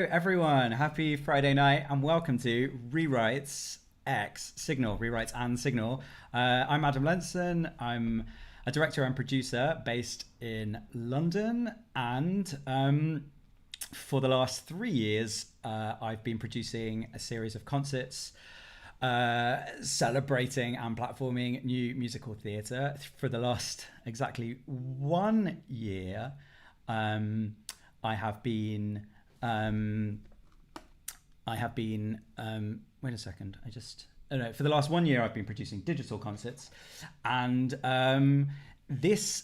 everyone. Happy Friday night, and welcome to Rewrites X Signal, Rewrites and Signal. I'm Adam Lenson. I'm a director and producer based in London, and for the last 3 years, I've been producing a series of concerts celebrating and platforming new musical theatre. For the last exactly 1 year, I have been. Wait a second. For the last 1 year, I've been producing digital concerts, and this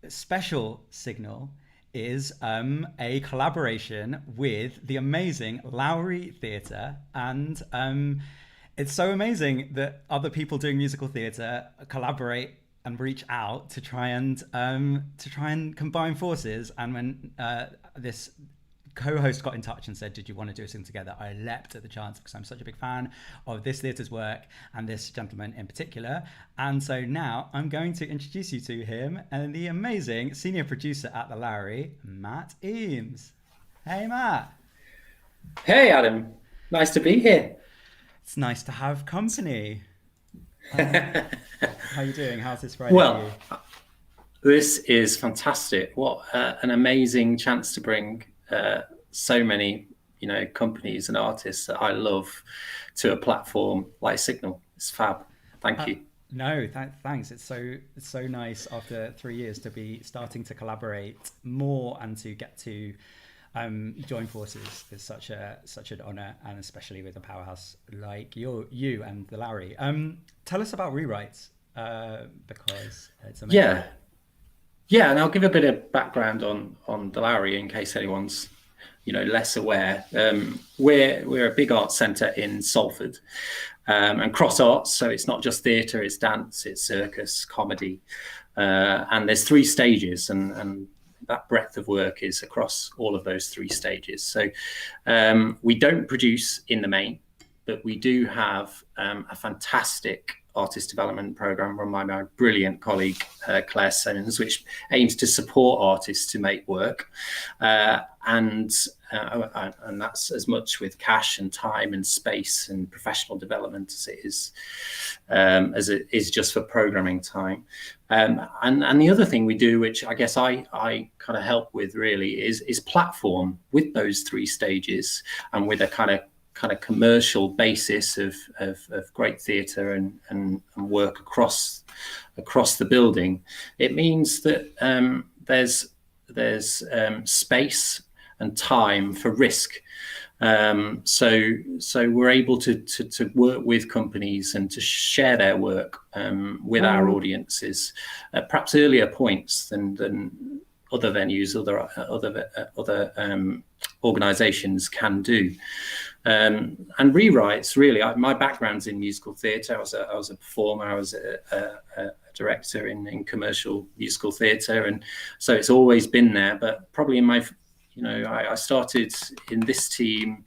special signal is a collaboration with the amazing Lowry Theatre, and it's so amazing that other people doing musical theatre collaborate and reach out to try and combine forces. And when this co-host got in touch and said, "Did you want to do something together?" I leapt at the chance because I'm such a big fan of this theatre's work and this gentleman in particular. And so now I'm going to introduce you to him and the amazing senior producer at the Lowry, Matt Eames. Hey, Matt. Hey, Adam. Nice to be here. It's nice to have company. How are you doing? How's this Friday Well, for you? this is fantastic. What an amazing chance to bring so many, companies and artists that I love to a platform like Signal. It's fab. Thank you. No, thanks. It's so nice after 3 years to be starting to collaborate more and to get to join forces. Is such an honor, and especially with a powerhouse like you and the Lowry. Tell us about Rewrites, because it's amazing. Yeah, and I'll give a bit of background on the Lowry in case anyone's less aware. We're a big arts centre in Salford, and cross arts, so it's not just theatre, it's dance, it's circus, comedy, and there's 3 stages, and that breadth of work is across all of those 3 stages. So we don't produce in the main, but we do have a fantastic artist development program run by my brilliant colleague Claire Simmons, which aims to support artists to make work, and that's as much with cash and time and space and professional development as it is just for programming time. And the other thing we do, which I guess I kind of help with really, is platform with those 3 stages and with a kind of commercial basis of great theatre and work across the building. It means that there's space and time for risk. So we're able to work with companies and to share their work with our audiences at perhaps earlier points than other venues, other organisations can do. And Rewrites, really, my background's in musical theatre. I was a performer. I was a director in commercial musical theatre, and so it's always been there. But probably in my, I started in this team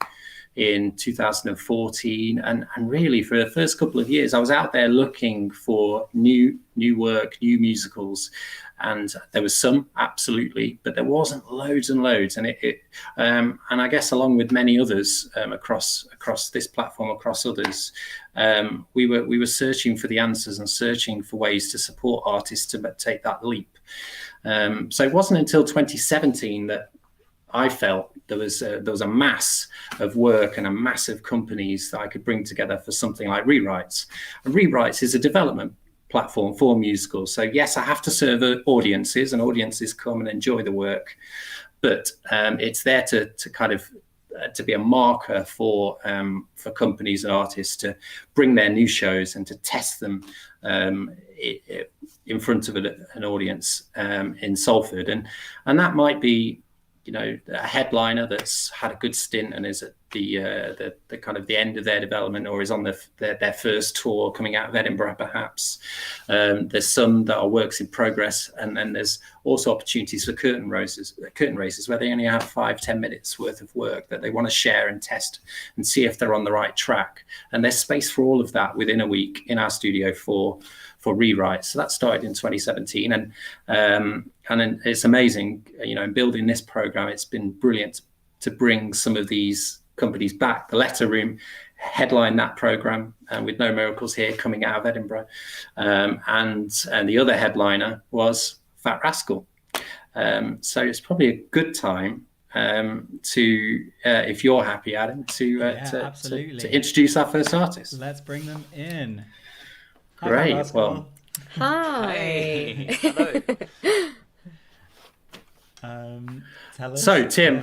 in 2014, and really for the first couple of years, I was out there looking for new work, new musicals. And there was some, absolutely, but there wasn't loads and loads. And and I guess along with many others across this platform, across others, we were searching for the answers and searching for ways to support artists to take that leap. So it wasn't until 2017 that I felt there was a mass of work and a mass of companies that I could bring together for something like Rewrites. And Rewrites is a development platform for musicals. So yes, I have to serve audiences, and audiences come and enjoy the work, but it's there to kind of to be a marker for companies and artists to bring their new shows and to test them in front of an audience in Salford, and that might be a headliner that's had a good stint and is at the kind of the end of their development, or is on their first tour coming out of Edinburgh, perhaps. There's some that are works in progress, and then there's also opportunities for curtain races where they only have 5-10 minutes worth of work that they want to share and test and see if they're on the right track. And there's space for all of that within a week in our studio for Rewrites. So that started in 2017, and it's amazing. In building this program, it's been brilliant to bring some of these companies back. The Letter Room headlined that program, with No Miracles Here coming out of Edinburgh, and the other headliner was Fat Rascal. So it's probably a good time to, if you're happy, Adam, to introduce our first artist. Let's bring them in. Great. Well, hi. Hey. Hello. Tell us. So, Tim,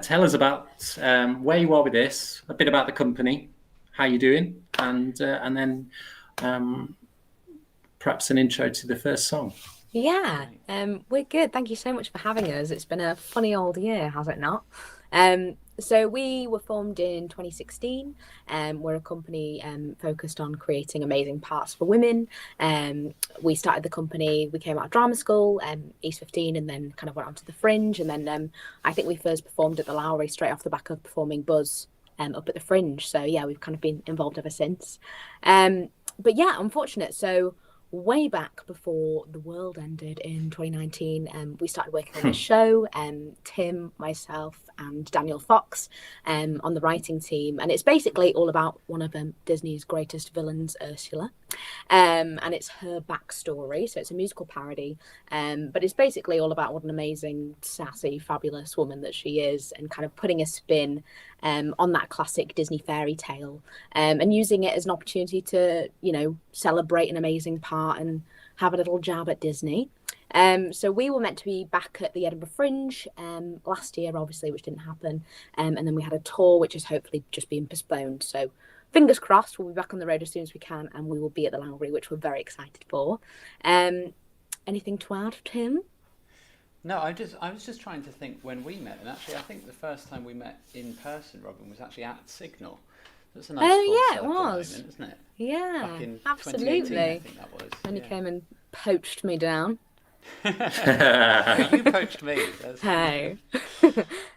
tell us about where you are with this, a bit about the company, how you're doing, and then perhaps an intro to the first song. Yeah, we're good. Thank you so much for having us. It's been a funny old year, has it not? So we were formed in 2016. We're a company focused on creating amazing parts for women. We started the company, we came out of drama school, East 15, and then kind of went on to the Fringe. And then I think we first performed at the Lowry straight off the back of performing Buzz up at the Fringe. So yeah, we've kind of been involved ever since. But yeah, unfortunate. So way back before the world ended in 2019, we started working on a show, Tim, myself and Daniel Fox on the writing team, and it's basically all about one of Disney's greatest villains, Ursula, and it's her backstory. So it's a musical parody, but it's basically all about what an amazing, sassy, fabulous woman that she is, and kind of putting a spin on that classic Disney fairy tale, and using it as an opportunity to, celebrate an amazing part and have a little jab at Disney. So we were meant to be back at the Edinburgh Fringe last year, obviously, which didn't happen. And then we had a tour, which is hopefully just being postponed. So fingers crossed, we'll be back on the road as soon as we can, and we will be at the Lowry, which we're very excited for. Anything to add, Tim? No, I was just trying to think when we met, and actually I think the first time we met in person, Robin, was actually at Signal. That's a nice it was, moment, isn't it? Yeah, back in absolutely. 2018, I think that was. When you came and poached me down. You poached me. Hey,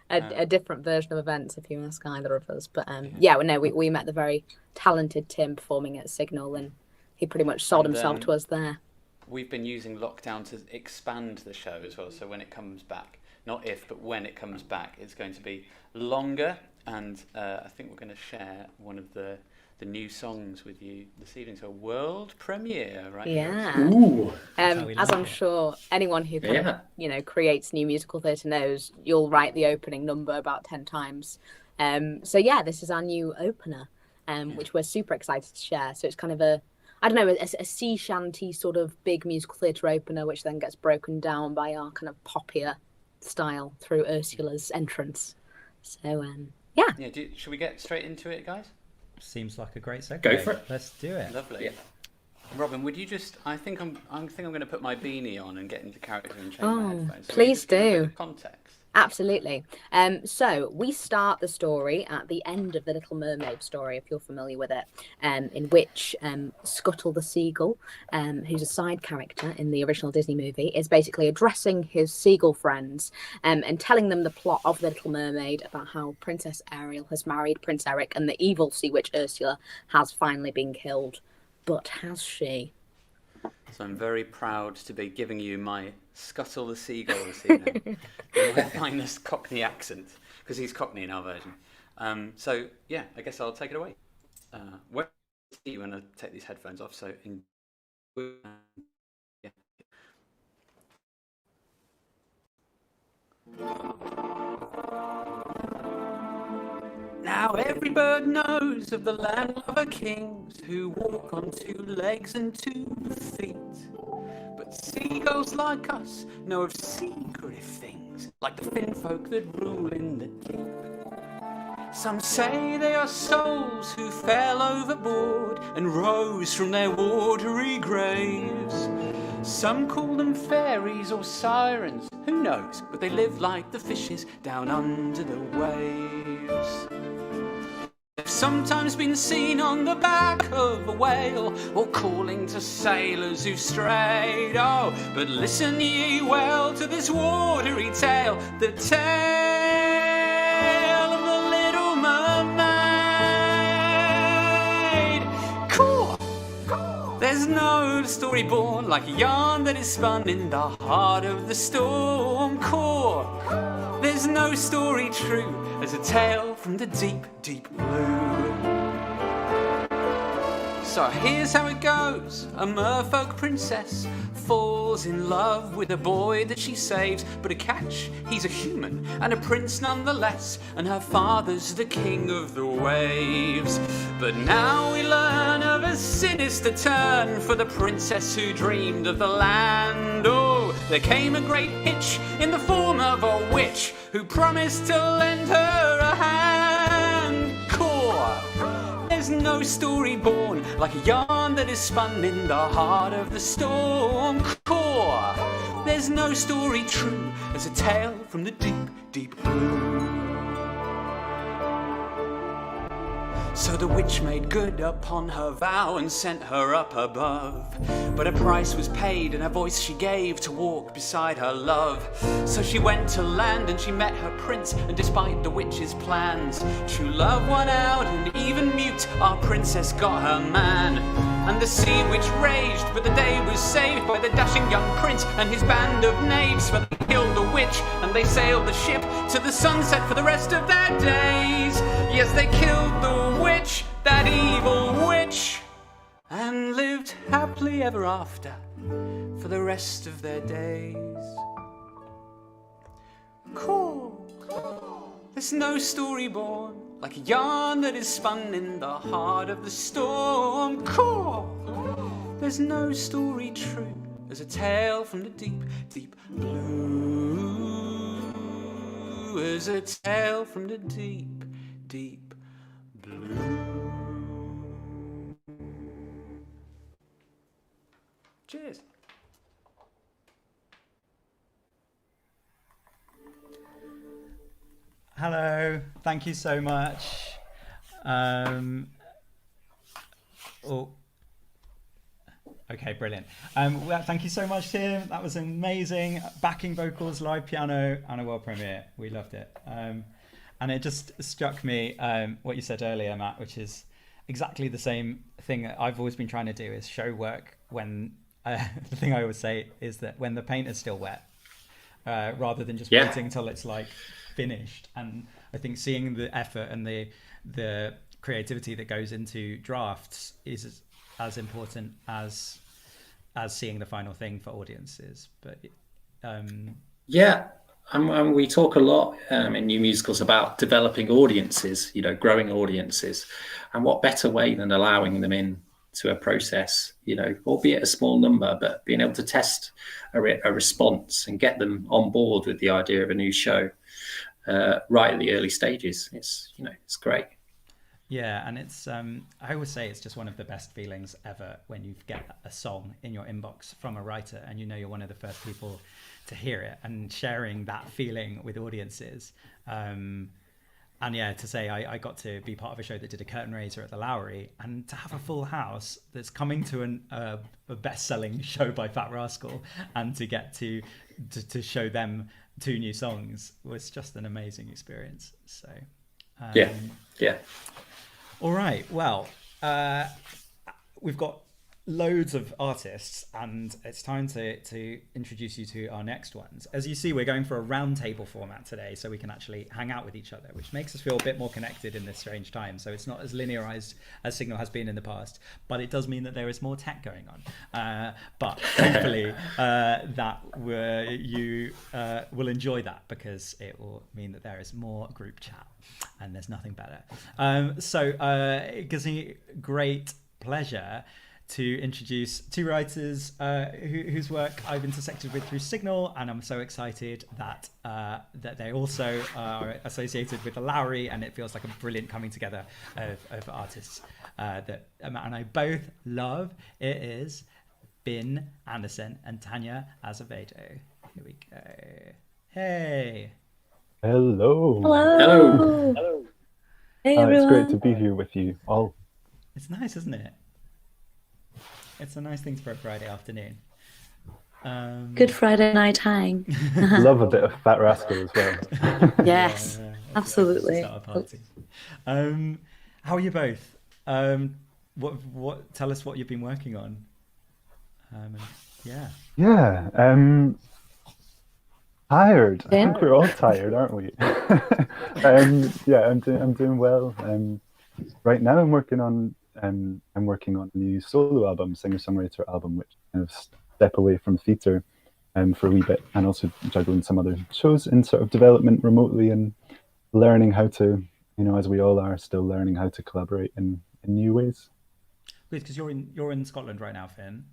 a different version of events, if you ask either of us. But we met the very talented Tim performing at Signal, and he pretty much sold himself to us there. We've been using lockdown to expand the show as well. So when it comes back, not if, but when it comes back, it's going to be longer. And I think we're going to share one of the new songs with you this evening. So a world premiere, right? Yeah. Ooh. As I'm sure anyone who kind of, creates new musical theatre knows, you'll write the opening number about 10 times. So yeah, this is our new opener, which we're super excited to share. So it's kind of a sea shanty sort of big musical theatre opener, which then gets broken down by our kind of poppier style through Ursula's entrance. So yeah. Should we get straight into it, guys? Seems like a great segue. Go for it. Let's do it. Lovely. Yeah. Robin, would you just? I think I'm going to put my beanie on and get into character and change my headphones. So please do. Give a bit of context. Absolutely. So we start the story at the end of the Little Mermaid story, if you're familiar with it, in which Scuttle the seagull, who's a side character in the original Disney movie, is basically addressing his seagull friends and telling them the plot of the Little Mermaid, about how Princess Ariel has married Prince Eric and the evil sea witch Ursula has finally been killed. But has she? So I'm very proud to be giving you my Scuttle the seagull this evening in my finest Cockney accent, because he's Cockney in our version. So yeah, I guess I'll take it away. Where see you when I take these headphones off? So yeah. Now every bird knows of the landlover kings who walk on 2 legs and 2 feet. But seagulls like us know of secretive things, like the fin folk that rule in the deep. Some say they are souls who fell overboard and rose from their watery graves. Some call them fairies or sirens, who knows, but they live like the fishes down under the waves. They've sometimes been seen on the back of a whale, or calling to sailors who strayed. Oh, but listen ye well to this watery tale, the tale of the Little Mermaid. Cool. There's no story born like a yarn that is spun in the heart of the storm core. There's no story true as a tale from the deep, deep blue. So here's how it goes. A merfolk princess falls in love with a boy that she saves. But a catch, he's a human and a prince nonetheless, and her father's the king of the waves. But now we learn of a sinister turn for the princess who dreamed of the land. Oh, there came a great hitch in the form of a witch who promised to lend her a hand. There's no story born like a yarn that is spun in the heart of the storm. Core. There's no story true as a tale from the deep, deep blue. So the witch made good upon her vow and sent her up above. But a price was paid and a voice she gave to walk beside her love. So she went to land and she met her prince, and despite the witch's plans, true love won out, and even mute our princess got her man. And the sea witch raged, but the day was saved by the dashing young prince and his band of knaves. For they killed the witch and they sailed the ship to the sunset for the rest of their days. Yes, they killed the witch, that evil witch, and lived happily ever after for the rest of their days. Cool. There's no story born like a yarn that is spun in the heart of the storm. Cool. There's no story true as a tale from the deep, deep blue. As a tale from the deep, deep blue. Cheers. Hello, thank you so much. Okay, brilliant. Well, thank you so much, Tim. That was amazing. Backing vocals, live piano, and a world premiere. We loved it. And it just struck me what you said earlier, Matt, which is exactly the same thing that I've always been trying to do, is show work when the thing I always say is that when the paint is still wet, rather than just waiting until it's like finished. And I think seeing the effort and the creativity that goes into drafts is as important as seeing the final thing for audiences. But and we talk a lot in new musicals about developing audiences, growing audiences, and what better way than allowing them in to a process, albeit a small number, but being able to test a response and get them on board with the idea of a new show right at the early stages. It's great. Yeah, and it's I always say it's just one of the best feelings ever when you get a song in your inbox from a writer and you're one of the first people to hear it, and sharing that feeling with audiences. And yeah, to say I got to be part of a show that did a curtain raiser at the Lowry, and to have a full house that's coming to a best-selling show by Fat Rascal, and to get to show them 2 new songs was just an amazing experience. So yeah. All right, well, we've got loads of artists, and it's time to introduce you to our next ones. As you see, we're going for a roundtable format today, so we can actually hang out with each other, which makes us feel a bit more connected in this strange time. So it's not as linearized as Signal has been in the past, but it does mean that there is more tech going on. But hopefully you will enjoy that, because it will mean that there is more group chat, and there's nothing better. So it gives me great pleasure to introduce 2 writers whose work I've intersected with through Signal, and I'm so excited that they also are associated with the Lowry, and it feels like a brilliant coming together of artists that Matt and I both love. It is Bin Anderson and Tanya Azevedo. Here we go. Hey. Hello. Hello. Hey, everyone. It's great to be here with you all. It's nice, isn't it? It's a nice thing for a Friday afternoon. Good Friday night hang. Love a bit of Fat Rascal as well. Yes, absolutely. Start a party. How are you both? What? Tell us what you've been working on. Yeah. Tired. I Finn? think we're all tired, aren't we? Yeah, I'm doing well. Right now I'm working on a new solo album, singer-songwriter album, which kind of step away from theatre for a wee bit, and also juggling some other shows in sort of development remotely and learning how to, as we all are, still learning how to collaborate in new ways. Good, because you're in Scotland right now, Finn.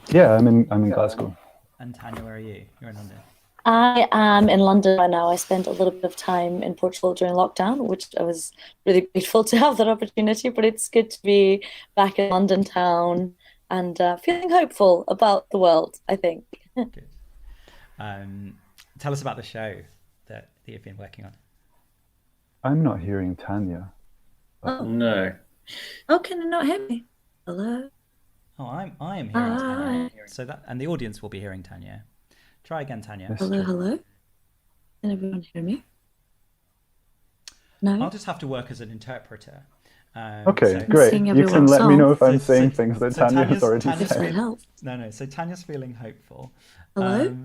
Yeah, I'm in Glasgow. And Tanya, where are you? You're in London. I am in London right now. I spent a little bit of time in Portugal during lockdown, which I was really grateful to have that opportunity. But it's good to be back in London town and feeling hopeful about the world, I think. Good. Tell us about the show that you've been working on. I'm not hearing Tanya. Oh, No. can you not hear me? Hello? Oh, I am hearing Tanya. So and the audience will be hearing Tanya. Try again, Tanya. Yes. Hello? Can everyone hear me? No? I'll just have to work as an interpreter. Okay, so- great. Sing You can everyone's let me song. know if I'm So- saying so- things that so Tanya has Tanya's- already Tanya's That said. would help. No. So Tanya's feeling hopeful. Hello?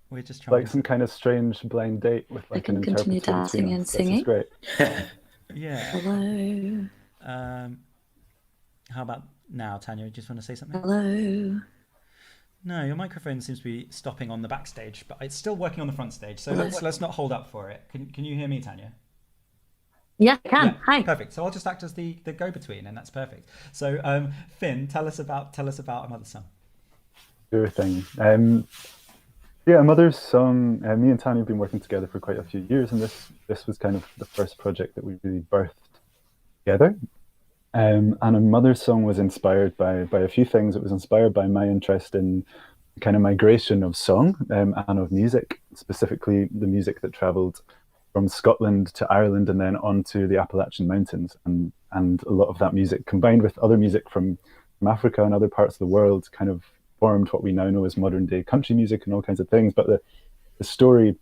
We're just trying. Like some kind of strange blind date with like can an continue interpreter dancing between and us. This is singing. great. Yeah. Hello? How about now, Tanya? You just want to say something? Hello? No, your microphone seems to be stopping on the backstage, but it's still working on the front stage. So let's not hold up for it. Can you hear me, Tanya? Yeah, I can. Yeah, Hi. perfect. So I'll just act as the go-between, and that's perfect. So Finn, tell us about A Mother's Song. Sure thing. Yeah, A Mother's Song. Me and Tanya have been working together for quite a few years, and this was kind of the first project that we really birthed together. And A Mother's Song was inspired by a few things. It was inspired by my interest in the kind of migration of song and of music, specifically the music that travelled from Scotland to Ireland and then onto the Appalachian Mountains, and a lot of that music combined with other music from Africa and other parts of the world kind of formed what we now know as modern day country music and all kinds of things. But the story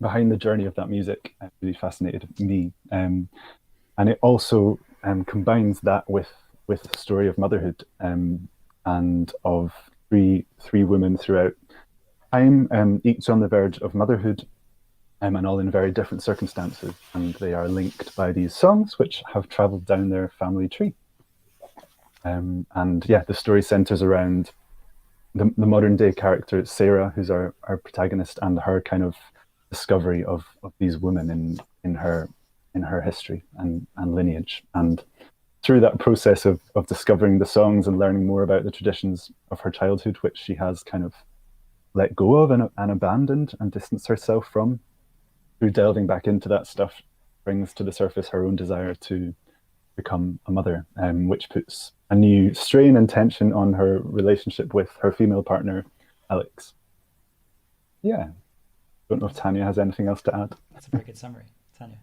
behind the journey of that music really fascinated me, and it also combines that with the story of motherhood and of three women throughout time, each on the verge of motherhood, and all in very different circumstances, and they are linked by these songs which have travelled down their family tree. And yeah, the story centres around the modern day character Sarah, who's our protagonist, and her kind of discovery of these women in her history and lineage. And through that process of discovering the songs and learning more about the traditions of her childhood, which she has kind of let go of and abandoned and distanced herself from, through delving back into that stuff, brings to the surface her own desire to become a mother, which puts a new strain and tension on her relationship with her female partner, Alex. Yeah. Don't know if Tanya has anything else to add. That's a very good summary, Tanya.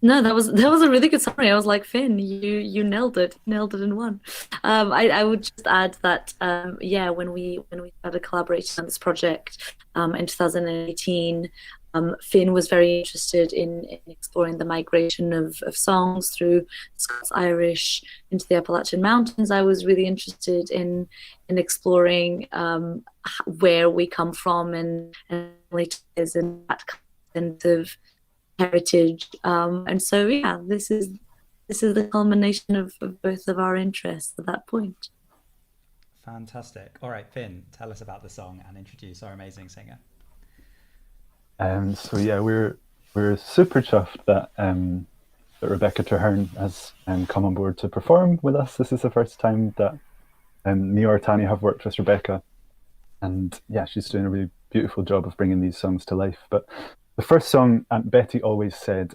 No, that was a really good summary. I was like, Finn, you nailed it in one. I would just add that yeah, when we started collaborating on this project in 2018, Finn was very interested in exploring the migration of songs through Scots Irish into the Appalachian Mountains. I was really interested in exploring where we come from and that kind of heritage. And so yeah, this is the culmination of both of our interests at that point. Fantastic. All right, Finn, tell us about the song and introduce our amazing singer. So yeah, we're super chuffed that Rebecca Traherne has come on board to perform with us. This is the first time that me or Tanya have worked with Rebecca, and yeah, she's doing a really beautiful job of bringing these songs to life. But the first song, Aunt Betty Always Said,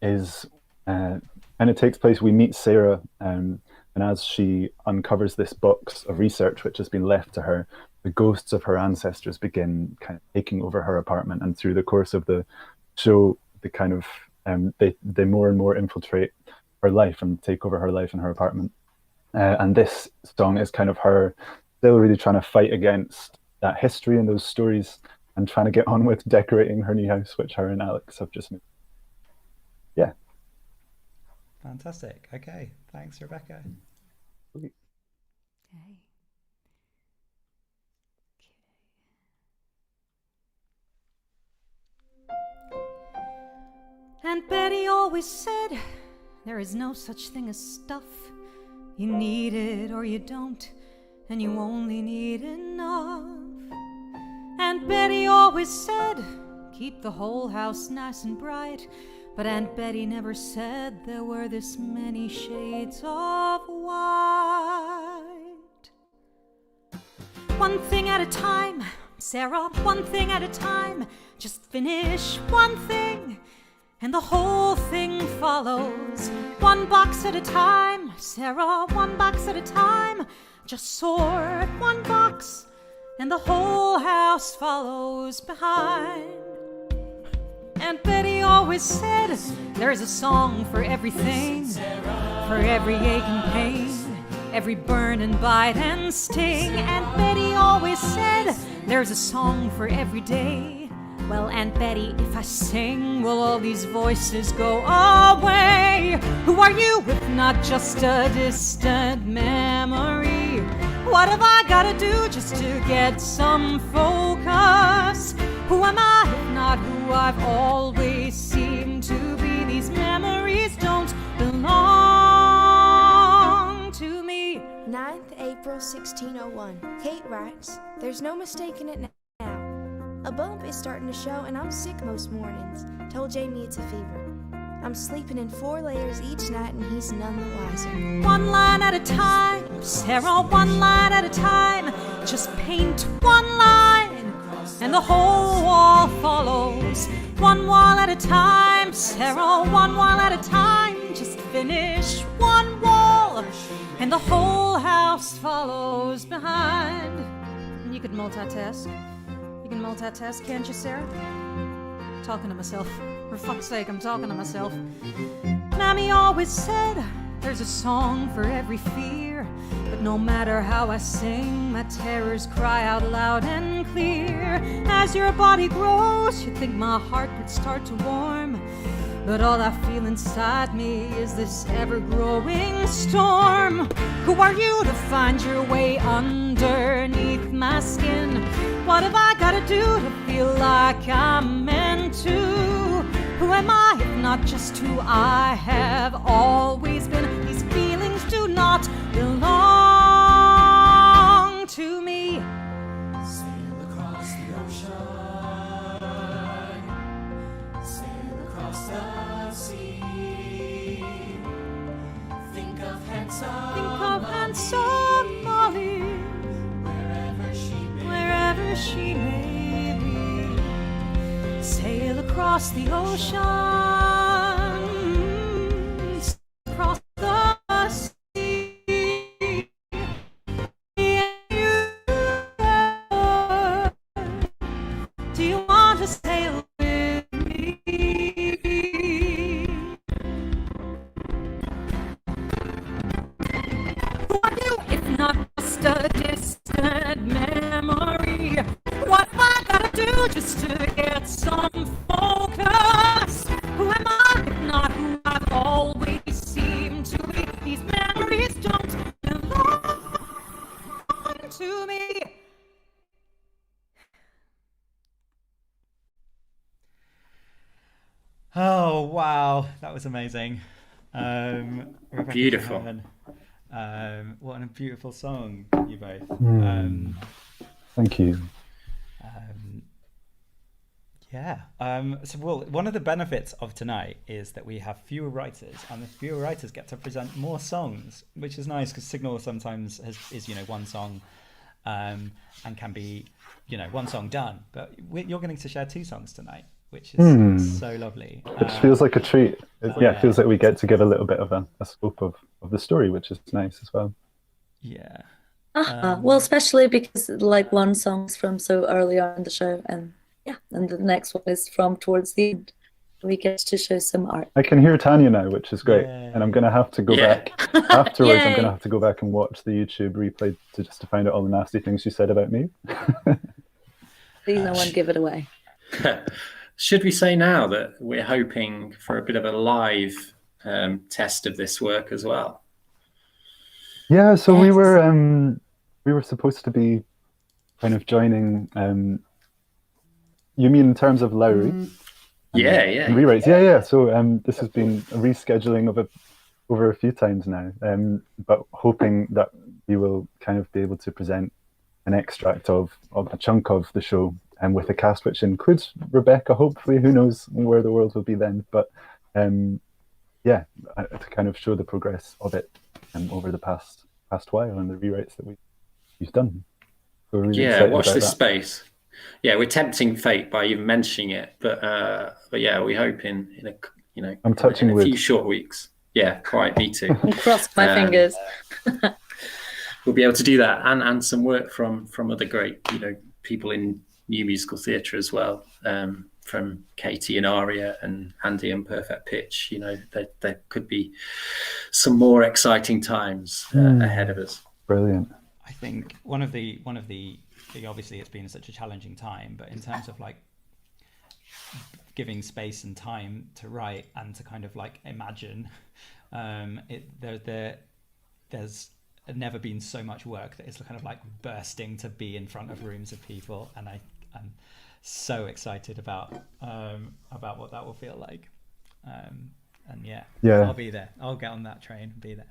is and it takes place. We meet Sarah, and as she uncovers this box of research which has been left to her, the ghosts of her ancestors begin kind of taking over her apartment, and through the course of the show, the kind of they more and more infiltrate her life and take over her life and her apartment. And this song is kind of her still really trying to fight against that history and those stories, and trying to get on with decorating her new house, which her and Alex have just moved. Yeah. Fantastic. Okay, thanks, Rebecca. Okay. Aunt Betty always said there is no such thing as stuff. You need it or you don't, and you only need enough. Aunt Betty always said keep the whole house nice and bright, but Aunt Betty never said there were this many shades of white. One thing at a time, Sarah, one thing at a time. Just finish one thing, and the whole thing follows. One box at a time, Sarah, one box at a time. Just sort one box, and the whole house follows behind. Aunt Betty always said there's a song for everything, for every ache and pain, every burn and bite and sting. Aunt Betty always said there's a song for every day. Well, Aunt Betty, if I sing, will all these voices go away? Who are you if not just a distant memory? What have I gotta do just to get some focus? Who am I if not who I've always seemed to be? These memories don't belong to me. 9th April 1601. Kate writes, there's no mistaking it now. A bump is starting to show and I'm sick most mornings. Told Jamie it's a fever. I'm sleeping in 4 layers each night and he's none the wiser. One line at a time, Sarah, one line at a time. Just paint one line and the whole wall follows. One wall at a time, Sarah, one wall at a time. Just finish one wall and the whole house follows behind. You could multitask. You can multitask, can't you, Sarah? Talking to myself. For fuck's sake, I'm talking to myself. Mammy always said there's a song for every fear, but no matter how I sing, my terrors cry out loud and clear. As your body grows, you'd think my heart would start to warm, but all I feel inside me is this ever-growing storm. Who are you to find your way underneath my skin? What have I gotta do to feel like I'm meant to? Who am I if not just who I have always been? These feelings do not belong to me. Sail across the ocean, sail across the sea. Think of handsome Molly, wherever she may be. Sail across the ocean, across the sea. Do you want to sail with me? Who are you if not just a distant memory? What have I gotta do just to get some focus? Who am I if not who I've always seemed to be? These memories don't belong to me. Oh wow, that was amazing. Rebecca Beautiful. Heaven. What a beautiful song, you both. Thank you. So one of the benefits of tonight is that we have fewer writers, and the fewer writers get to present more songs, which is nice because Signal sometimes is one song, and can be one song done. But you're getting to share 2 songs tonight, which is so lovely. Which feels like a treat. It feels like we get to give a little bit of a scope of the story, which is nice as well. Yeah. Well, especially because like one song's from so early on in the show, and the next one is from towards the end. We get to show some art. I can hear Tanya now, which is great. Yeah. And I'm going to have to go back afterwards. I'm Yay. going to have to go back and watch the YouTube replay to find out all the nasty things you said about me. Please, no one give it away. Should we say now that we're hoping for a bit of a live test of this work as well? Yeah, so we Yes. were supposed to be kind of joining. You mean in terms of Lowry? Yeah. Rewrites. Yeah. So this has been a rescheduling of it over a few times now, but hoping that we will kind of be able to present an extract of a chunk of the show, and with a cast which includes Rebecca. Hopefully, who knows where the world will be then? But yeah, to kind of show the progress of it over the past while and the rewrites that we've done. So we're really excited watch about this that. space. Yeah, we're tempting fate by even mentioning it, but yeah, we hope in a I'm touching in a wood. few short weeks. Yeah, quite. Me too. Cross my fingers. We'll be able to do that, and some work from other great people in new musical theatre as well, from Katie and Aria and Andy and Perfect Pitch. There could be some more exciting times ahead of us. Brilliant. I think one of the obviously it's been such a challenging time, but in terms of like giving space and time to write and to kind of like imagine, there's never been so much work that is kind of like bursting to be in front of rooms of people, and I'm so excited about what that will feel like. And yeah, I'll be there. I'll get on that train and be there.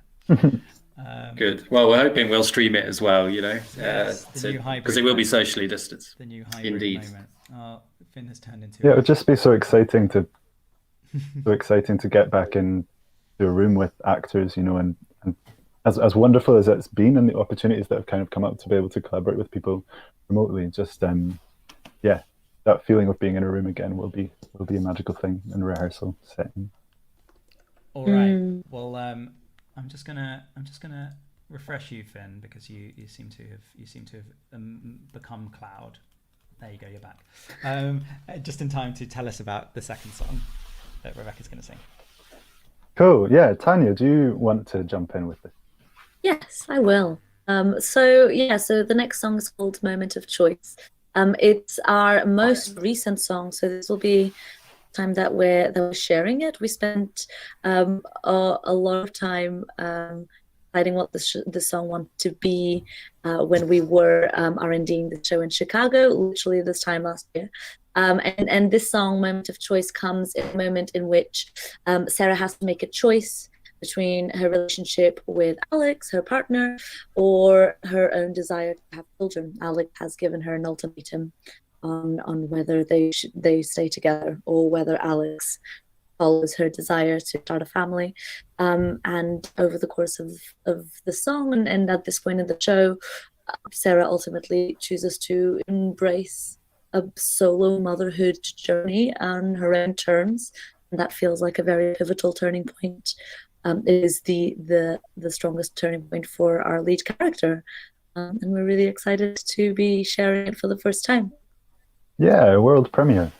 Good. Well, we're hoping we'll stream it as well, because it will be socially distanced. The new hybrid Indeed. moment. Oh, Finn has turned into. Yeah, it would just be so exciting to get back into a room with actors, and as wonderful as it's been, and the opportunities that have kind of come up to be able to collaborate with people remotely, just that feeling of being in a room again will be a magical thing in rehearsal setting. All right. Well, I'm just gonna refresh you, Finn, because you seem to have become Cloud. There you go. You're back. Just in time to tell us about the second song that Rebecca's going to sing. Cool. Yeah, Tanya, do you want to jump in with this? Yes, I will. So the next song is called Moment of Choice. It's our most recent song, so this will be time that we're sharing it. We spent a lot of time deciding what the song wanted to be when we were R&Ding the show in Chicago, literally this time last year. And this song, Moment of Choice, comes in a moment in which Sarah has to make a choice between her relationship with Alex, her partner, or her own desire to have children. Alex has given her an ultimatum on whether they stay together, or whether Alex follows her desire to start a family. And over the course of the song and at this point in the show, Sarah ultimately chooses to embrace a solo motherhood journey on her own terms, and that feels like a very pivotal turning point. It is the strongest turning point for our lead character, and we're really excited to be sharing it for the first time. Yeah, world premiere.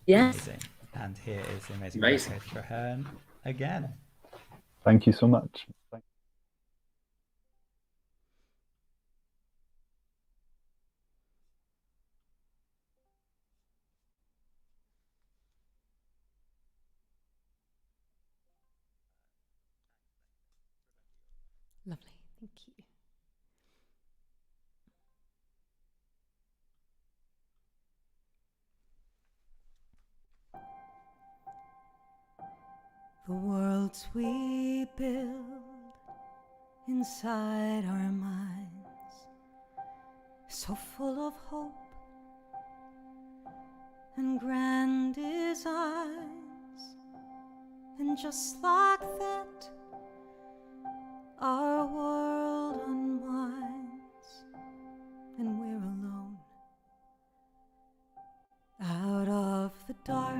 Yes. Amazing. And here is the amazing Traherne again. Thank you so much. Lovely, thank you. The worlds we build inside our minds, so full of hope and grand designs, and just like that, our world unwinds, and we're alone. Out of the dark,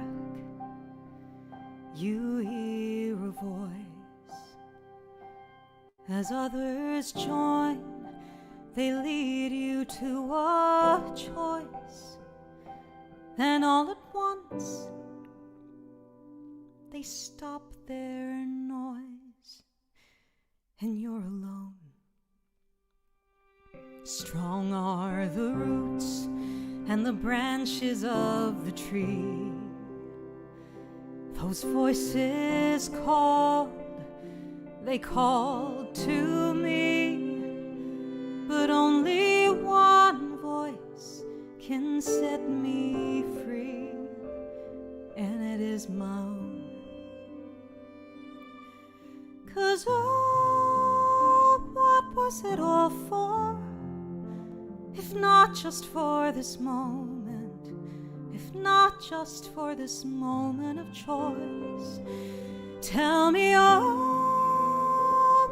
you hear a voice. As others join, they lead you to a choice. Then all at once, they stop their noise, and you're alone. Strong are the roots and the branches of the tree. Those voices called, they called to me, but only one voice can set me free, his moan. 'Cause oh, what was it all for? If not just for this moment, if not just for this moment of choice. Tell me, oh,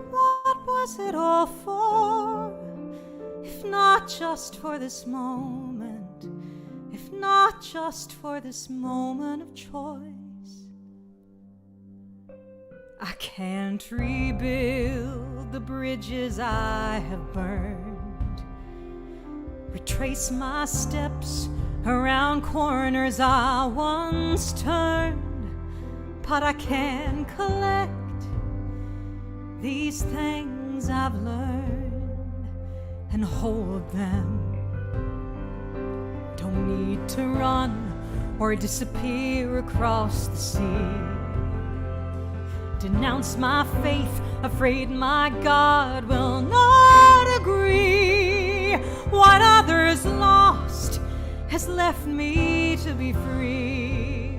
what was it all for? If not just for this moment, if not just for this moment of choice. I can't rebuild the bridges I have burned, retrace my steps around corners I once turned, but I can collect these things I've learned and hold them. Don't need to run or disappear across the sea. Denounce my faith, afraid my God will not agree. What others lost has left me to be free,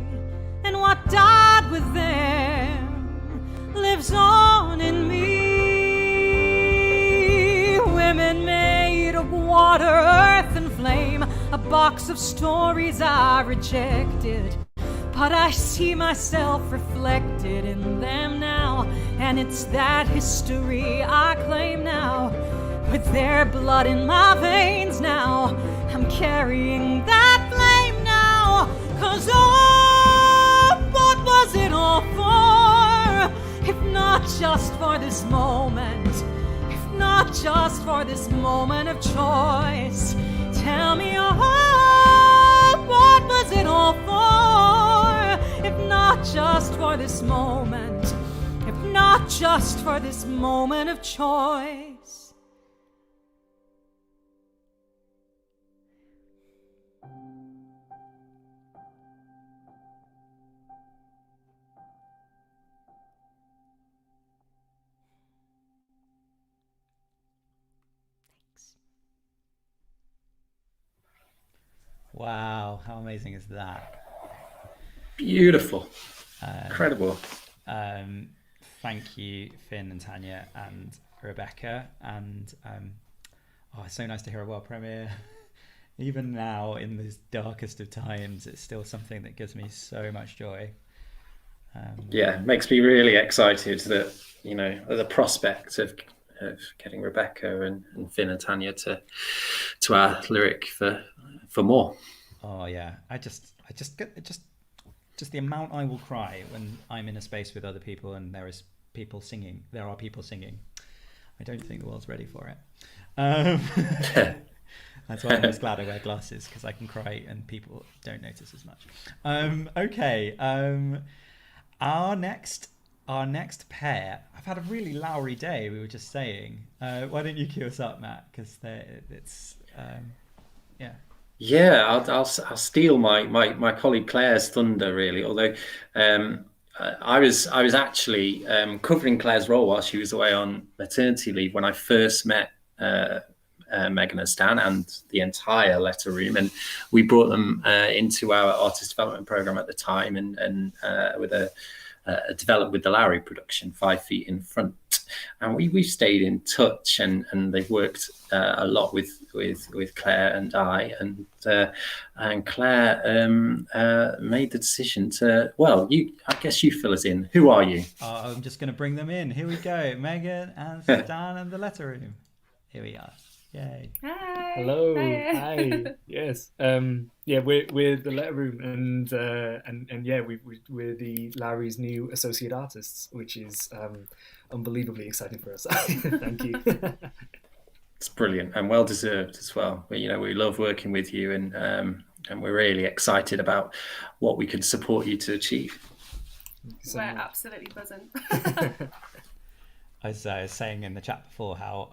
and what died with them lives on in me. Women made of water, earth, and flame, a box of stories I rejected, but I see myself reflected in them now, and it's that history I claim now. With their blood in my veins now, I'm carrying that flame now. 'Cause oh, what was it all for? If not just for this moment, if not just for this moment of choice. Tell me, oh, what was it all for? If not just for this moment, if not just for this moment of choice. Wow, how amazing is that? Beautiful. Incredible. Thank you, Finn and Tanya and Rebecca. And it's so nice to hear a world premiere. Even now, in the darkest of times, it's still something that gives me so much joy. Yeah, it makes me really excited that, you know, the prospect of getting Rebecca and Finn and Tanya to our lyric for more. Oh yeah, I just the amount I will cry when I'm in a space with other people and there are people singing. I don't think the world's ready for it. That's why I'm just glad I wear glasses, because I can cry and people don't notice as much. Okay. Our next pair. I've had a really Lowry day. We were just saying. Why don't you cue us up, Matt? Because it's yeah. Yeah, I'll steal my colleague Claire's thunder, really. Although I was actually covering Claire's role while she was away on maternity leave when I first met Megan and Stan and the entire Letter Room, and we brought them into our artist development program at the time, and with a developed with the Lowry production, 5 Feet in Front, and we've stayed in touch, and they've worked a lot with Claire and I, and Claire made the decision to, well, I guess you fill us in. Who are you? I'm just going to bring them in. Here we go, Megan and Stan and the Letter Room. Here we are. Yay. Hi. Hello. Hi. Hi. Yes. Yeah, we're the Letter Room, and yeah, we're the Lowry's new associate artists, which is unbelievably exciting for us. Thank you. It's brilliant and well deserved as well. We love working with you, and we're really excited about what we can support you to achieve. We're absolutely buzzing. As I was saying in the chat before, how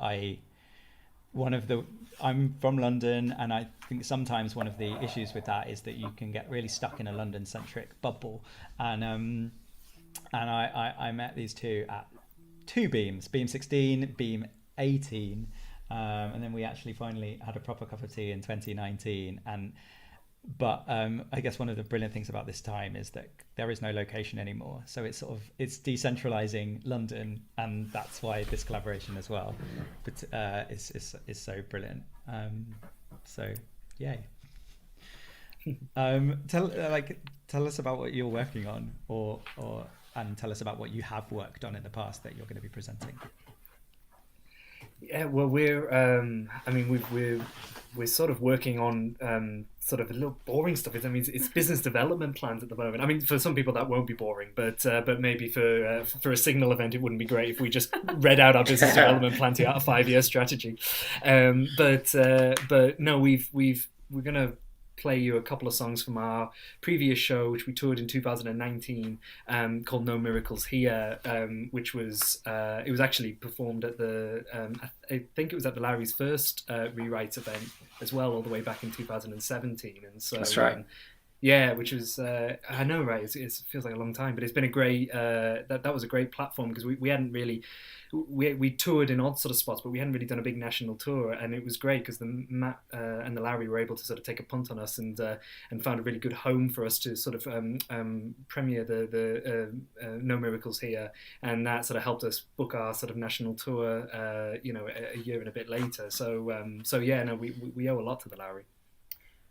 I'm from London, and I think sometimes one of the issues with that is that you can get really stuck in a London-centric bubble. And I met these two at two Beams, Beam 16, Beam 18, and then we actually finally had a proper cup of tea in 2019. And but I guess one of the brilliant things about this time is that there is no location anymore. So it's it's decentralizing London, and that's why this collaboration as well, but is so brilliant. So yay. Tell us about what you're working on, and tell us about what you have worked on in the past that you're going to be presenting. Yeah, well, we're sort of working on sort of a little boring stuff. It's business development plans at the moment. I mean, for some people that won't be boring, but maybe for a Signal event, it wouldn't be great if we just read out our business development plan to our 5-year strategy. But no, we're gonna play you a couple of songs from our previous show, which we toured in 2019, called No Miracles Here, which was it was actually performed at the I think it was at the Larry's first Rewrite event as well, all the way back in 2017. And so that's right. Yeah, which was I know, right? It feels like a long time, but it's been a great that was a great platform, because we hadn't really we toured in odd sort of spots, but we hadn't really done a big national tour, and it was great because Matt and the Larry were able to sort of take a punt on us and found a really good home for us to sort of premiere the No Miracles Here, and that sort of helped us book our sort of national tour, a year and a bit later. So yeah, no, we owe a lot to the Larry.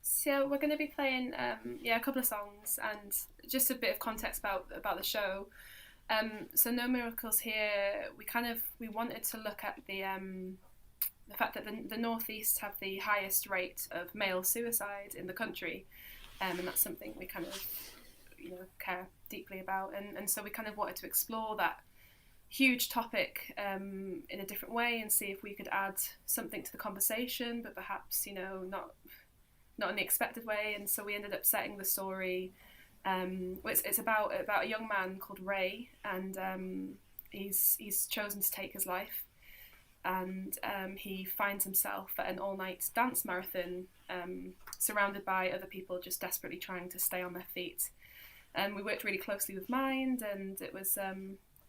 So we're going to be playing a couple of songs, and just a bit of context about the show. So No Miracles Here, we wanted to look at the fact that the Northeast have the highest rate of male suicide in the country, and that's something we kind of care deeply about, and so we kind of wanted to explore that huge topic in a different way and see if we could add something to the conversation, but perhaps not in the expected way. And so we ended up setting the story. It's about a young man called Ray, and he's chosen to take his life, and he finds himself at an all-night dance marathon, surrounded by other people just desperately trying to stay on their feet. And we worked really closely with Mind, and it was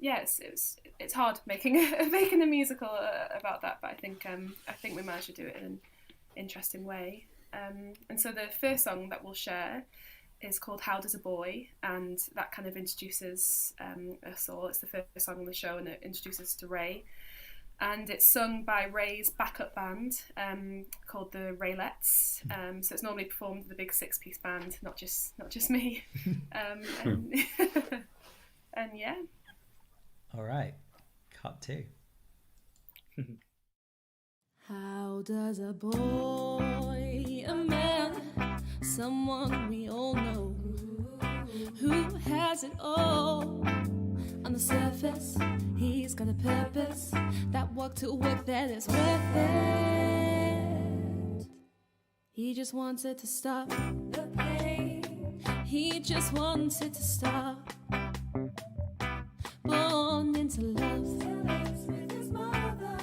it's hard making a musical about that, but I think we managed to do it in an interesting way. And so the first song that we'll share is called How Does a Boy, and that kind of introduces us all. It's the first song on the show, and it introduces us to Ray, and it's sung by Ray's backup band called the Raylettes. So it's normally performed with a big 6-piece band, not just me. And yeah. All right, cut 2. How does a boy, a man, someone we all know, who has it all? On the surface, he's got a purpose, that walk to work that is worth it. He just wants it to stop the pain. He just wants it to stop. Born into love, with his mother,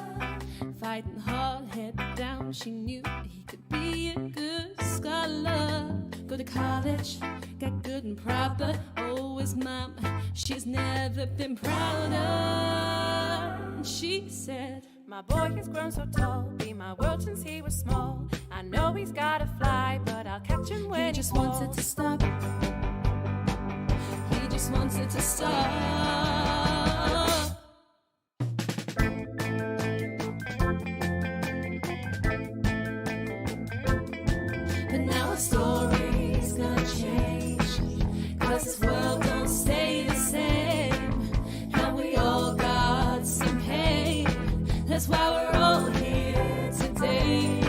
fighting hard, head down. She knew he could be a good scholar. Go to college, get good and proper. Oh, his mom, she's never been prouder. She said, my boy has grown so tall, be my world since he was small. I know he's gotta fly, but I'll catch him when he just falls. wants it to stop. He just wants it to stop. But now our story's gonna change, 'cause this world don't stay the same, and we all got some pain. That's why we're all here today.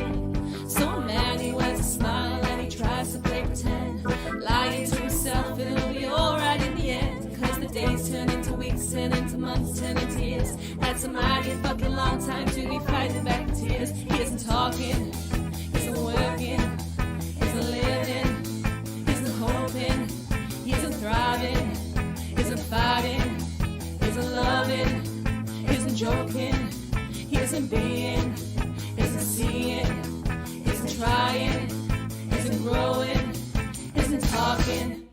So many wears a smile and he tries to play pretend, lying to himself it'll be alright in the end. 'Cause the days turn into weeks, turn into months, turn into years. That's a mighty fucking long time to be fighting back the tears. He isn't talking, he isn't working, he isn't living, he isn't hoping, he isn't thriving, he isn't fighting, he isn't loving, he isn't joking, he isn't being, he isn't seeing, he isn't trying, he isn't growing, he isn't talking,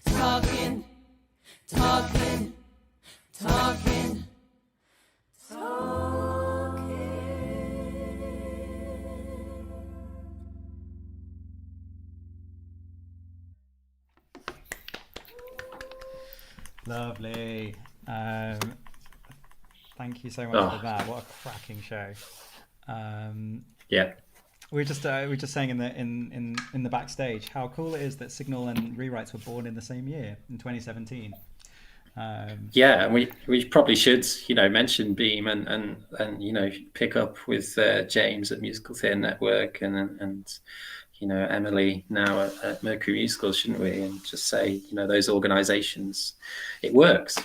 talking, talking, talking, talking. 'Cause Lovely. Thank you so much Oh. for that. What a cracking show. Yeah. We were just saying in the backstage how cool it is that Signal and Rewrites were born in the same year in 2017. Yeah, and we probably should, mention Beam and pick up with James at Musical Theatre Network and Emily now at Mercury Musicals, shouldn't we? And just say, those organisations, it works,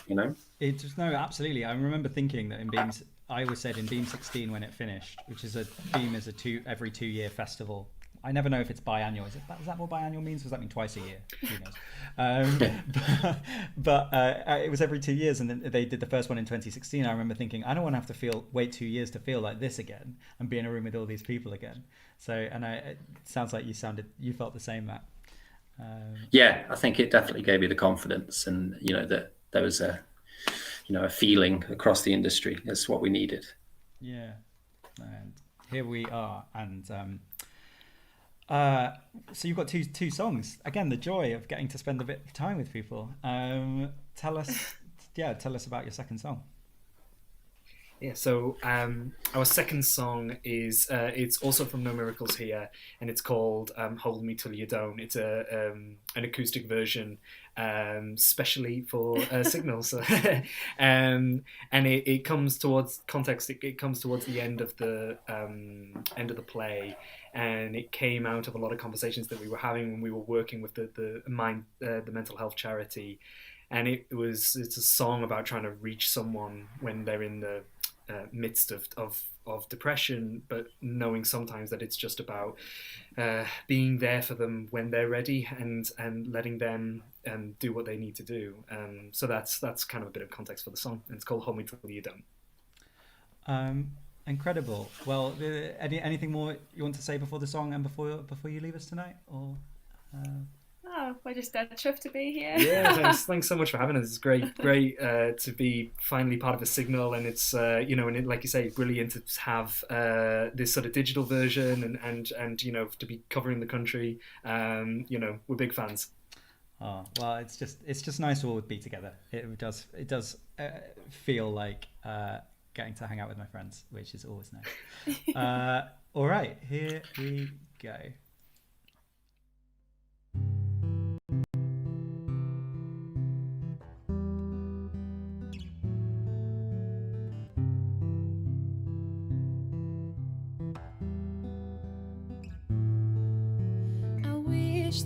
It just, no, absolutely. I remember thinking that in Beam's, I always said in Beam 16 when it finished, which is Beam is every 2 year festival. I never know if it's biannual. Is that what biannual means? Or does that mean twice a year? Who knows? But it was every 2 years, and then they did the first one in 2016. I remember thinking, I don't want to have to wait 2 years to feel like this again and be in a room with all these people again. So, it sounds like you felt the same, Matt. Yeah, I think it definitely gave you the confidence, and that there was a feeling across the industry. That's what we needed. Yeah, and here we are, and so you've got two songs. Again, the joy of getting to spend a bit of time with people. Tell us about your second song. Yeah, so our second song is it's also from No Miracles Here, and it's called Hold Me Till You Don't. It's an acoustic version, specially for Signal. So, and it comes towards context. It comes towards the end of the play, and it came out of a lot of conversations that we were having when we were working with the mental health charity. And it's a song about trying to reach someone when they're in the midst of depression, but knowing sometimes that it's just about being there for them when they're ready and letting them do what they need to do. So that's kind of a bit of context for the song, and it's called Hold Me Till You Don't. Incredible. Well, anything more you want to say before the song and before you leave us tonight, or? Oh, we're just dead chuffed to be here. Yeah, thanks so much for having us. It's great to be finally part of a Signal, and it's and like you say, brilliant to have this sort of digital version and to be covering the country. We're big fans. Oh well, it's just nice to all be together. It does feel like getting to hang out with my friends, which is always nice. All right, here we go.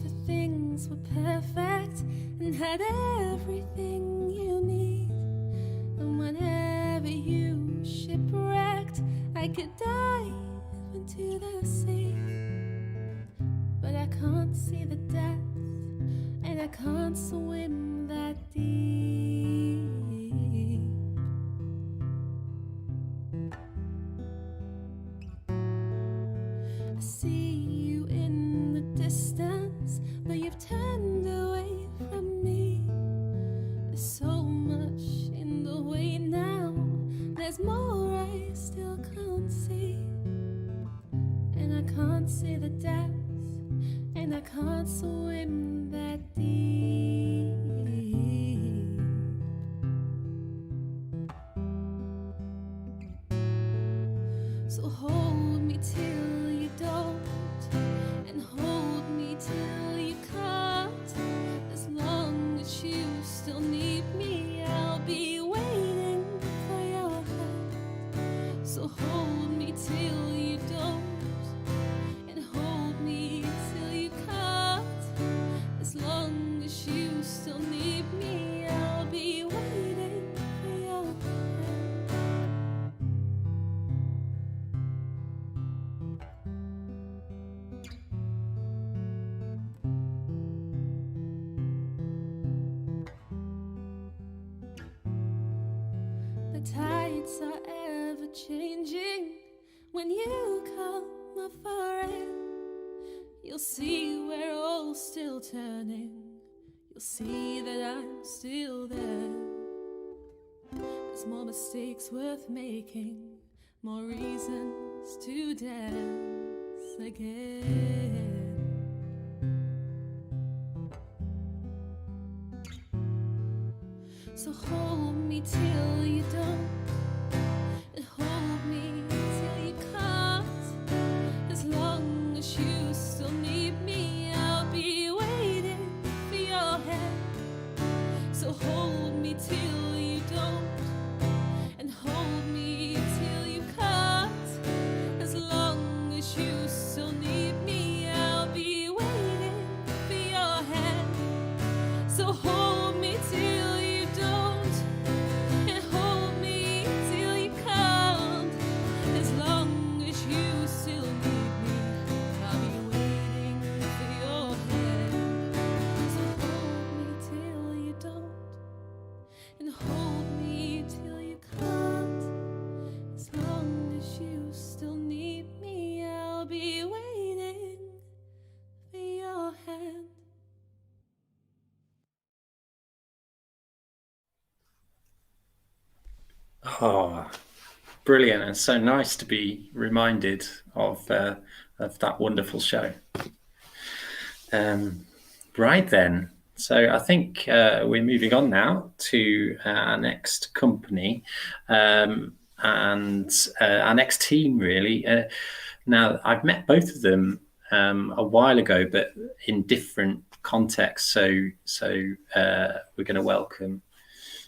The things were perfect and had everything you need, and whenever you shipwrecked, I could dive into the sea. But I can't see the depth, and I can't swim that deep. I see you in the distance, but you've turned away from me. There's so much in the way now, there's more I still can't see. And I can't see the depth, and I can't swim that deep. So hold me till you don't, and hold me till you can't. As long as you still need me, I'll be waiting for your hand. So hold me till you don't, and hold me till you can't. As long as you still need me, I'll be waiting for your hand. The tides are ever changing. When you come up for it, you'll see we're all still turning. You'll see that I'm still there. There's more mistakes worth making, more reasons to dance again. So hold me till you don't, and hold me till you can't. As long as you still need me, I'll be waiting for your hand. So hold me till you don't, and hold me till you can't. As long as you still need me, I'll be waiting for your hand. So hold me till you don't, and hold me till you can't. As long as you still need me, I'll be waiting for your hand. So hold me till you don't, and hold me till you can't. As long as you still need me, I'll be waiting for your hand. Oh, brilliant, and so nice to be reminded of that wonderful show. Right then, so I think we're moving on now to our next company and our next team, really. Now, I've met both of them a while ago, but in different contexts. So we're going to welcome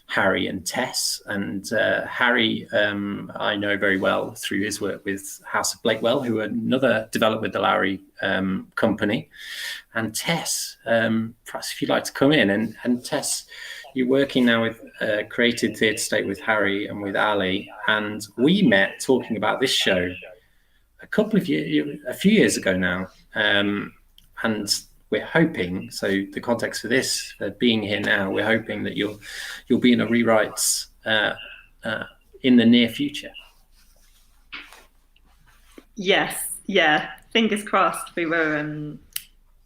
Harry and Tess. And Harry, I know very well through his work with House of Blakewell, who are another Develop with the Lowry company. And Tess, perhaps if you'd like to come in. And Tess, you're working now with Created Theatre State with Harry and with Ali. And we met talking about this show a few years ago now. And we're hoping, so the context for this, being here now, we're hoping that you'll be in a rewrites in the near future. Yes, yeah. Fingers crossed. We were in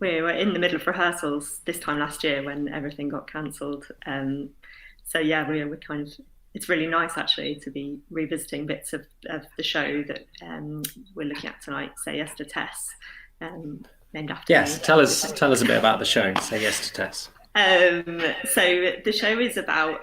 the middle of rehearsals this time last year when everything got cancelled. So yeah, we're kind of. It's really nice actually to be revisiting bits of the show that we're looking at tonight. Say Yes to Tess. Named after yes, me. tell us a bit about the show. Say Yes to Tess. So the show is about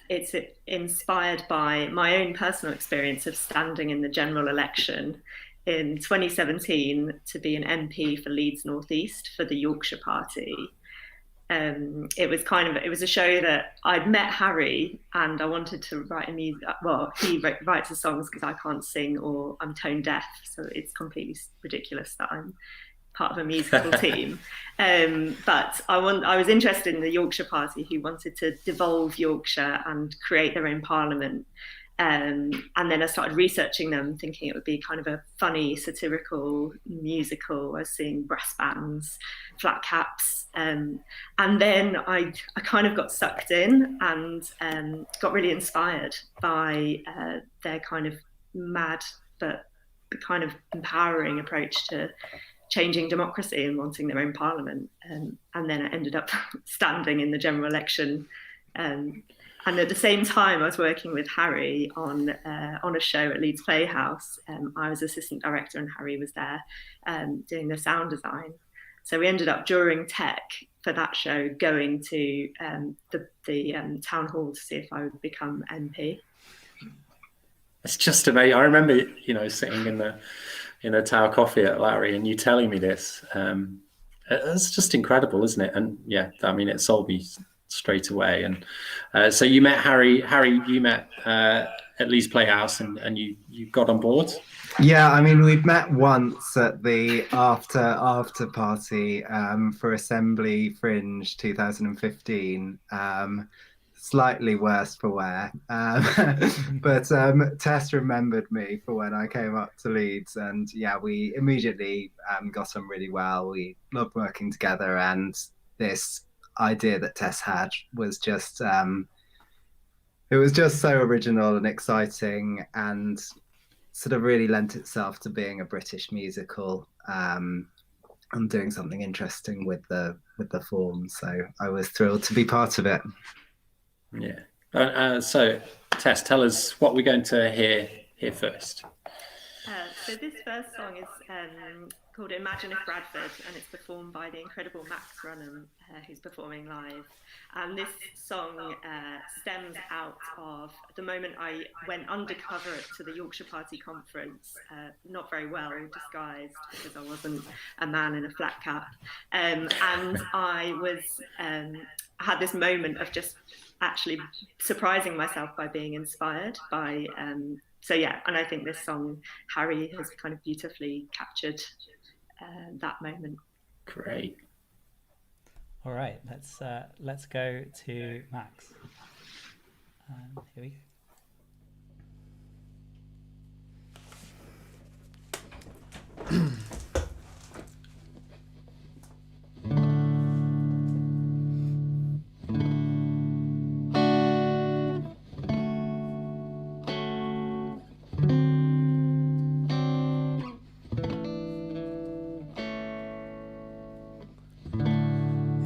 it's inspired by my own personal experience of standing in the general election in 2017 to be an MP for Leeds North East for the Yorkshire Party. It was a show that I'd met Harry and I wanted to write a music. Well, he writes the songs because I can't sing or I'm tone deaf, so it's completely ridiculous that I'm part of a musical team. But I was interested in the Yorkshire Party, who wanted to devolve Yorkshire and create their own parliament. And then I started researching them, thinking it would be kind of a funny, satirical musical. I was seeing brass bands, flat caps. And then I kind of got sucked in and got really inspired by their kind of mad but kind of empowering approach to changing democracy and wanting their own parliament. And then I ended up standing in the general election. And at the same time, I was working with Harry on a show at Leeds Playhouse. I was assistant director and Harry was there doing the sound design. So we ended up during tech for that show going to the town hall to see if I would become MP. It's just amazing. I remember, sitting in the Tower Coffee at Lowry and you telling me this. It's just incredible, isn't it? And yeah, I mean, it sold me straight away. And so you met Harry. Harry, you met at Leeds Playhouse and you got on board? Yeah, I mean, we'd met once at the after party for Assembly Fringe 2015. Slightly worse for wear. But Tess remembered me for when I came up to Leeds. And yeah, we immediately got on really well. We loved working together. And this idea that Tess had was just, it was just so original and exciting and sort of really lent itself to being a British musical and doing something interesting with the form. So I was thrilled to be part of it. Yeah. So Tess, tell us what we're going to hear first. So this first song is called Imagine If Bradford, and it's performed by the incredible Max Runham, who's performing live. And this song stems out of the moment I went undercover to the Yorkshire Party conference, not very well disguised because I wasn't a man in a flat cap. And I had this moment of just actually surprising myself by being inspired by so yeah, and I think this song, Harry, has kind of beautifully captured that moment. Great. All right, let's go to Max. Here we go.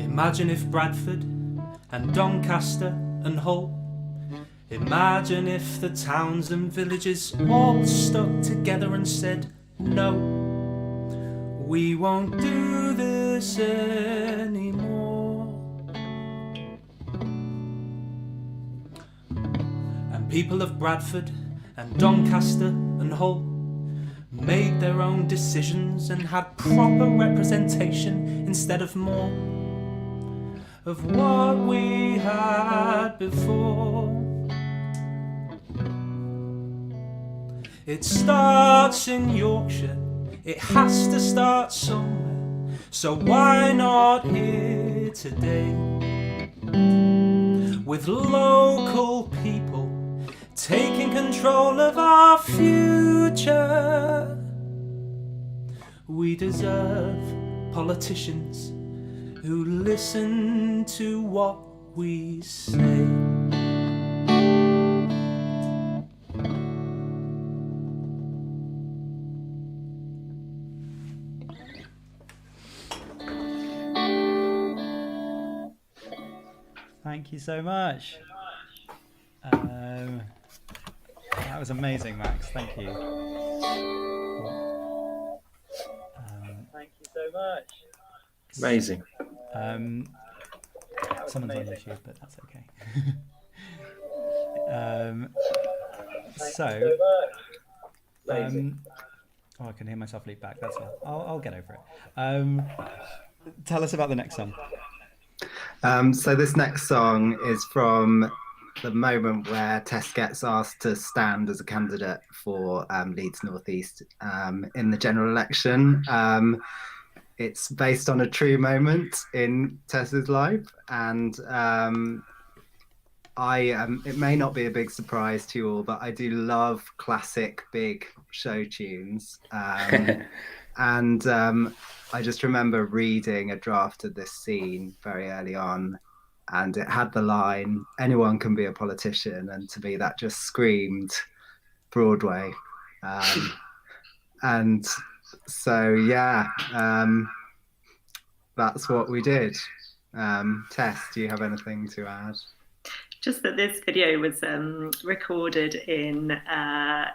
Imagine if Bradford and Doncaster and Hull, imagine if the towns and villages all stuck together and said, no, we won't do this anymore. And people of Bradford and Doncaster and Hull made their own decisions and had proper representation instead of more of what we had before. It starts in Yorkshire, it has to start somewhere, so why not here today? With local people taking control of our future. We deserve politicians who listen to what we say. Thank you so much. That was amazing, Max. Thank you. Thank you so much. Amazing. Someone's on YouTube, but that's okay. Oh, I can hear myself leap back. That's all. I'll get over it. Tell us about the next song. So this next song is from the moment where Tess gets asked to stand as a candidate for Leeds North East in the general election. It's based on a true moment in Tess's life, and it may not be a big surprise to you all, but I do love classic big show tunes. And I just remember reading a draft of this scene very early on, and it had the line, "Anyone can be a politician," and to me that just screamed Broadway. And so yeah, that's what we did. Tess, do you have anything to add? Just that this video was recorded in,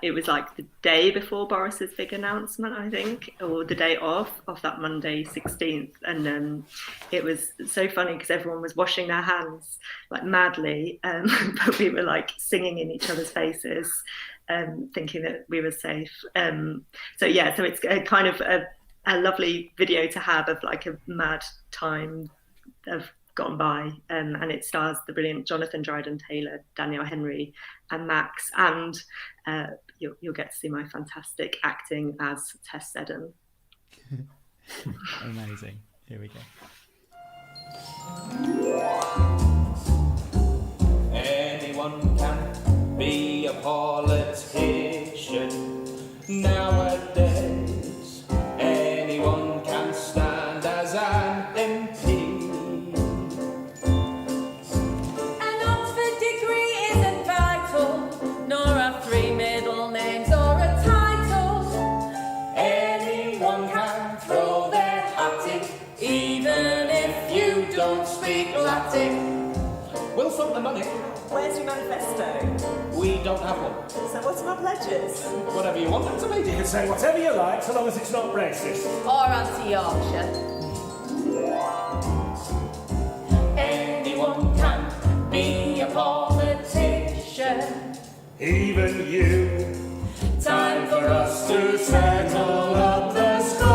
it was like the day before Boris's big announcement, I think, or the day of that Monday 16th. And it was so funny because everyone was washing their hands like madly, but we were like singing in each other's faces, thinking that we were safe. So it's a kind of a lovely video to have of like a mad time of gone by, and it stars the brilliant Jonathan Dryden-Taylor, Danielle Henry, and Max, and you'll get to see my fantastic acting as Tess Seddon. Amazing. Here we go. Anyone can be a politician nowadays. Anyone can stand as an MP. Don't speak Latin. We'll front the money. Where's your manifesto? manifesto? We don't have one. So what are my pledges? Whatever you want them to be. You can say whatever you like, so long as it's not racist. Or anti-Yorkshire. Anyone can be a politician. Even you. Time for us to settle up the score.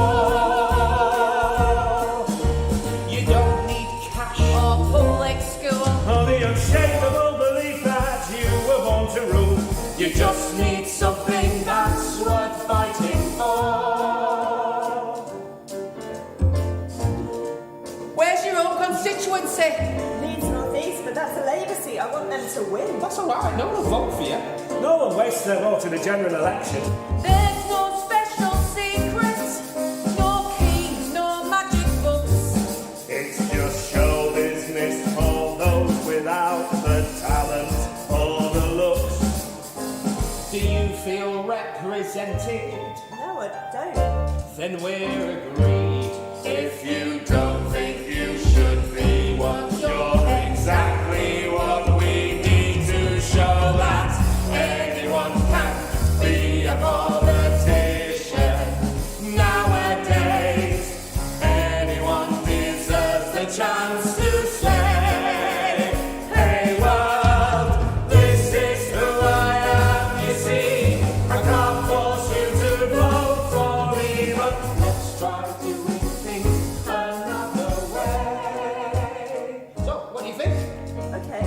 You don't need cash or public school. Or the unshakable belief that you were born to rule. You just need something that's worth fighting for. Where's your own constituency? Leeds North East, but that's a Labour seat. I want them to win. That's alright, no one will vote for you. No one wastes their vote in a general election. There's no special secrets, no keys, no magic books. It's just show business for those without the talent or the looks. Do you feel represented? No, I don't. Then we're agreed. If you don't think you should be what you're exactly what we need to show that anyone can be a politician. Nowadays, anyone deserves the chance to say, hey world, this is who I am, you see. I can't force you to vote for me, but let's try doing things another way. So, what do you think? Okay.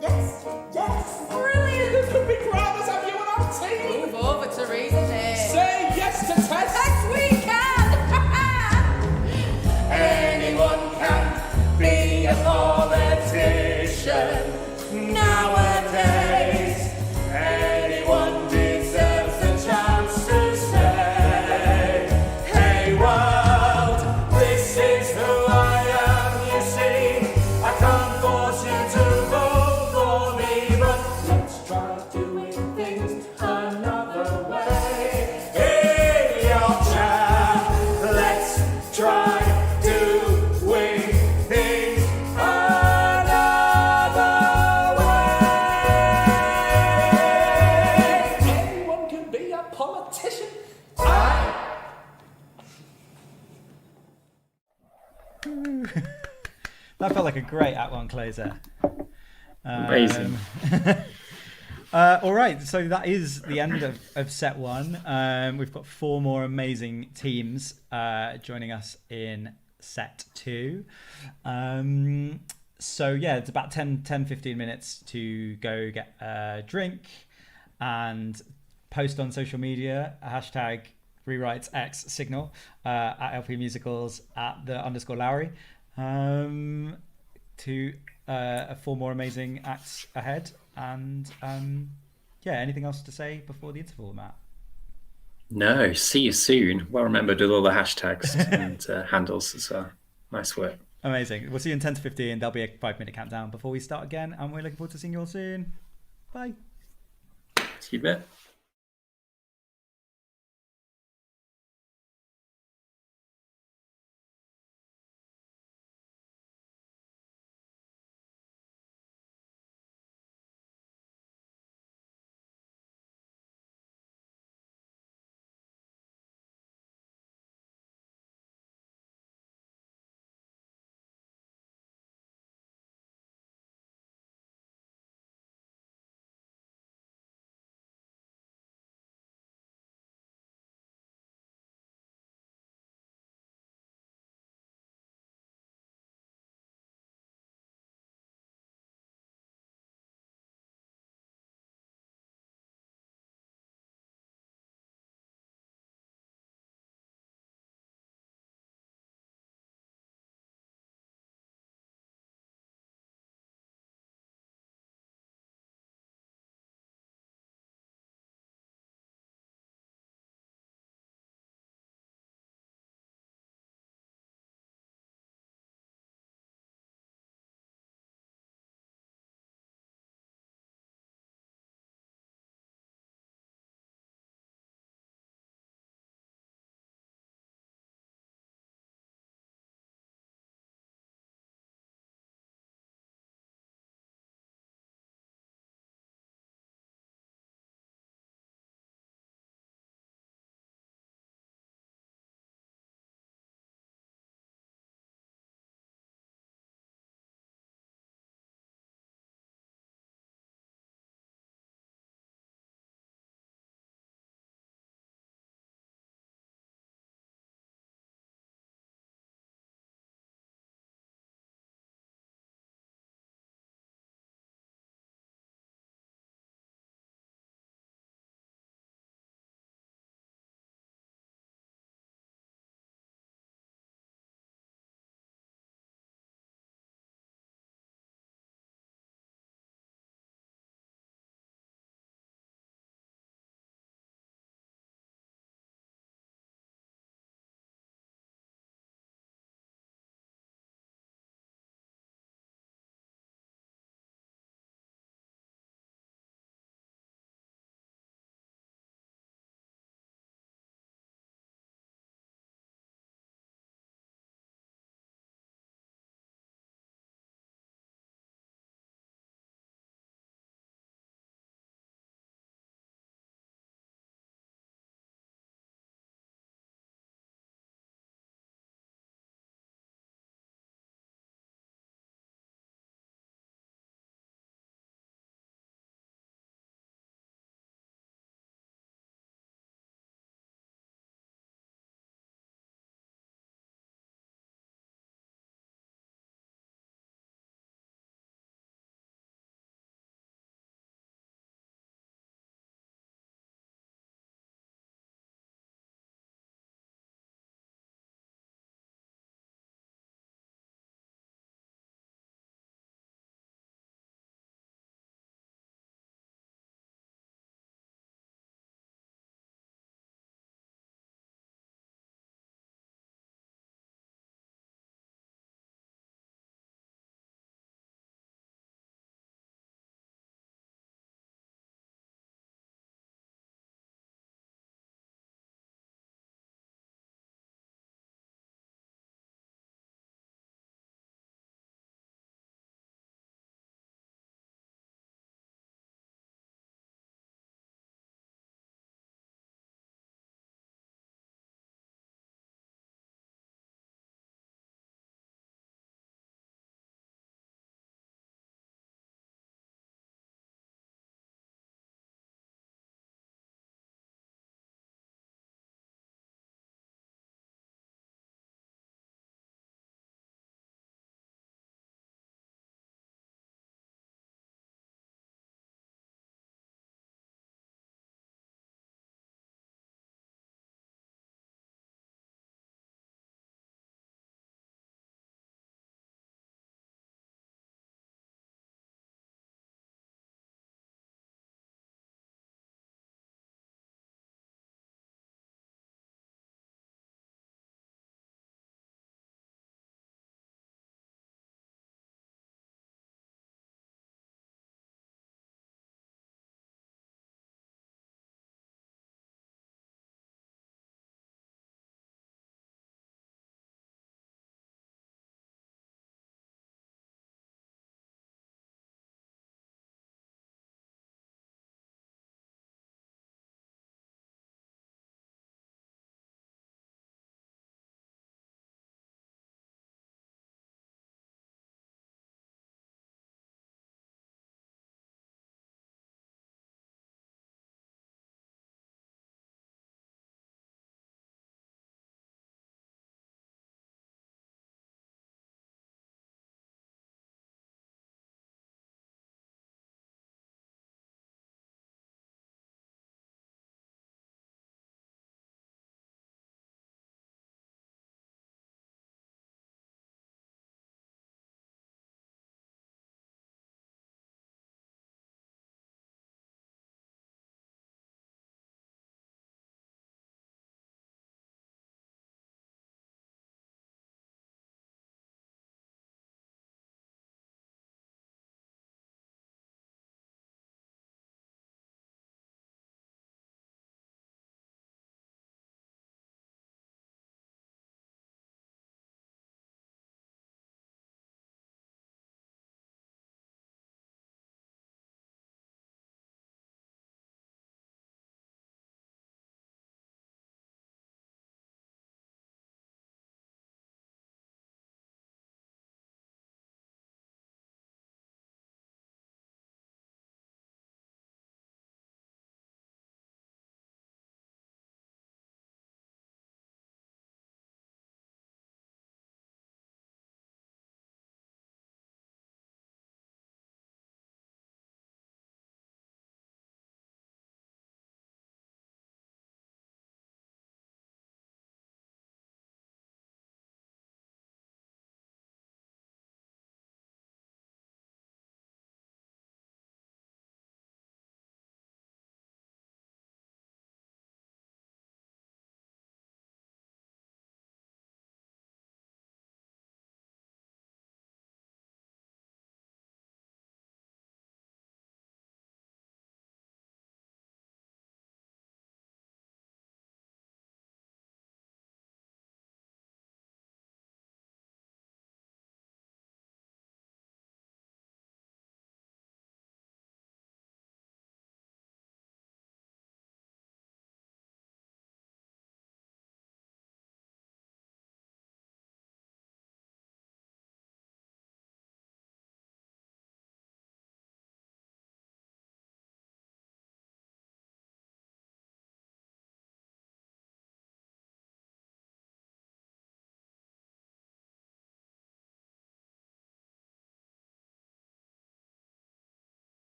Yes. Yes. Brilliant! The big brothers have you on our team! Move over to Reason Day. Say yes to Tess! Yes, we can! Anyone can be a politician nowadays. Anyone deserves the chance to say, hey world, this is who I am, you see. I can't force you to vote for me, but let's try doing things another way. Hey Yorkshire, let's try doing things another way. Anyone can be a politician. That felt like a great Act One closer. Amazing. All right, so that is the end of set one. We've got 4 more amazing teams joining us in set 2. So yeah, it's about 10-15 minutes to go get a drink and post on social media, hashtag rewrites X signal at LP Musicals at the _Lowry to 4 more amazing acts ahead. And yeah, anything else to say before the interval, Matt? No, see you soon. Well remembered with all the hashtags and handles as well. Nice work. Amazing. We'll see you in 10 to 15. There'll be a 5-minute countdown before we start again, and we're looking forward to seeing you all soon. Bye. See you in a bit.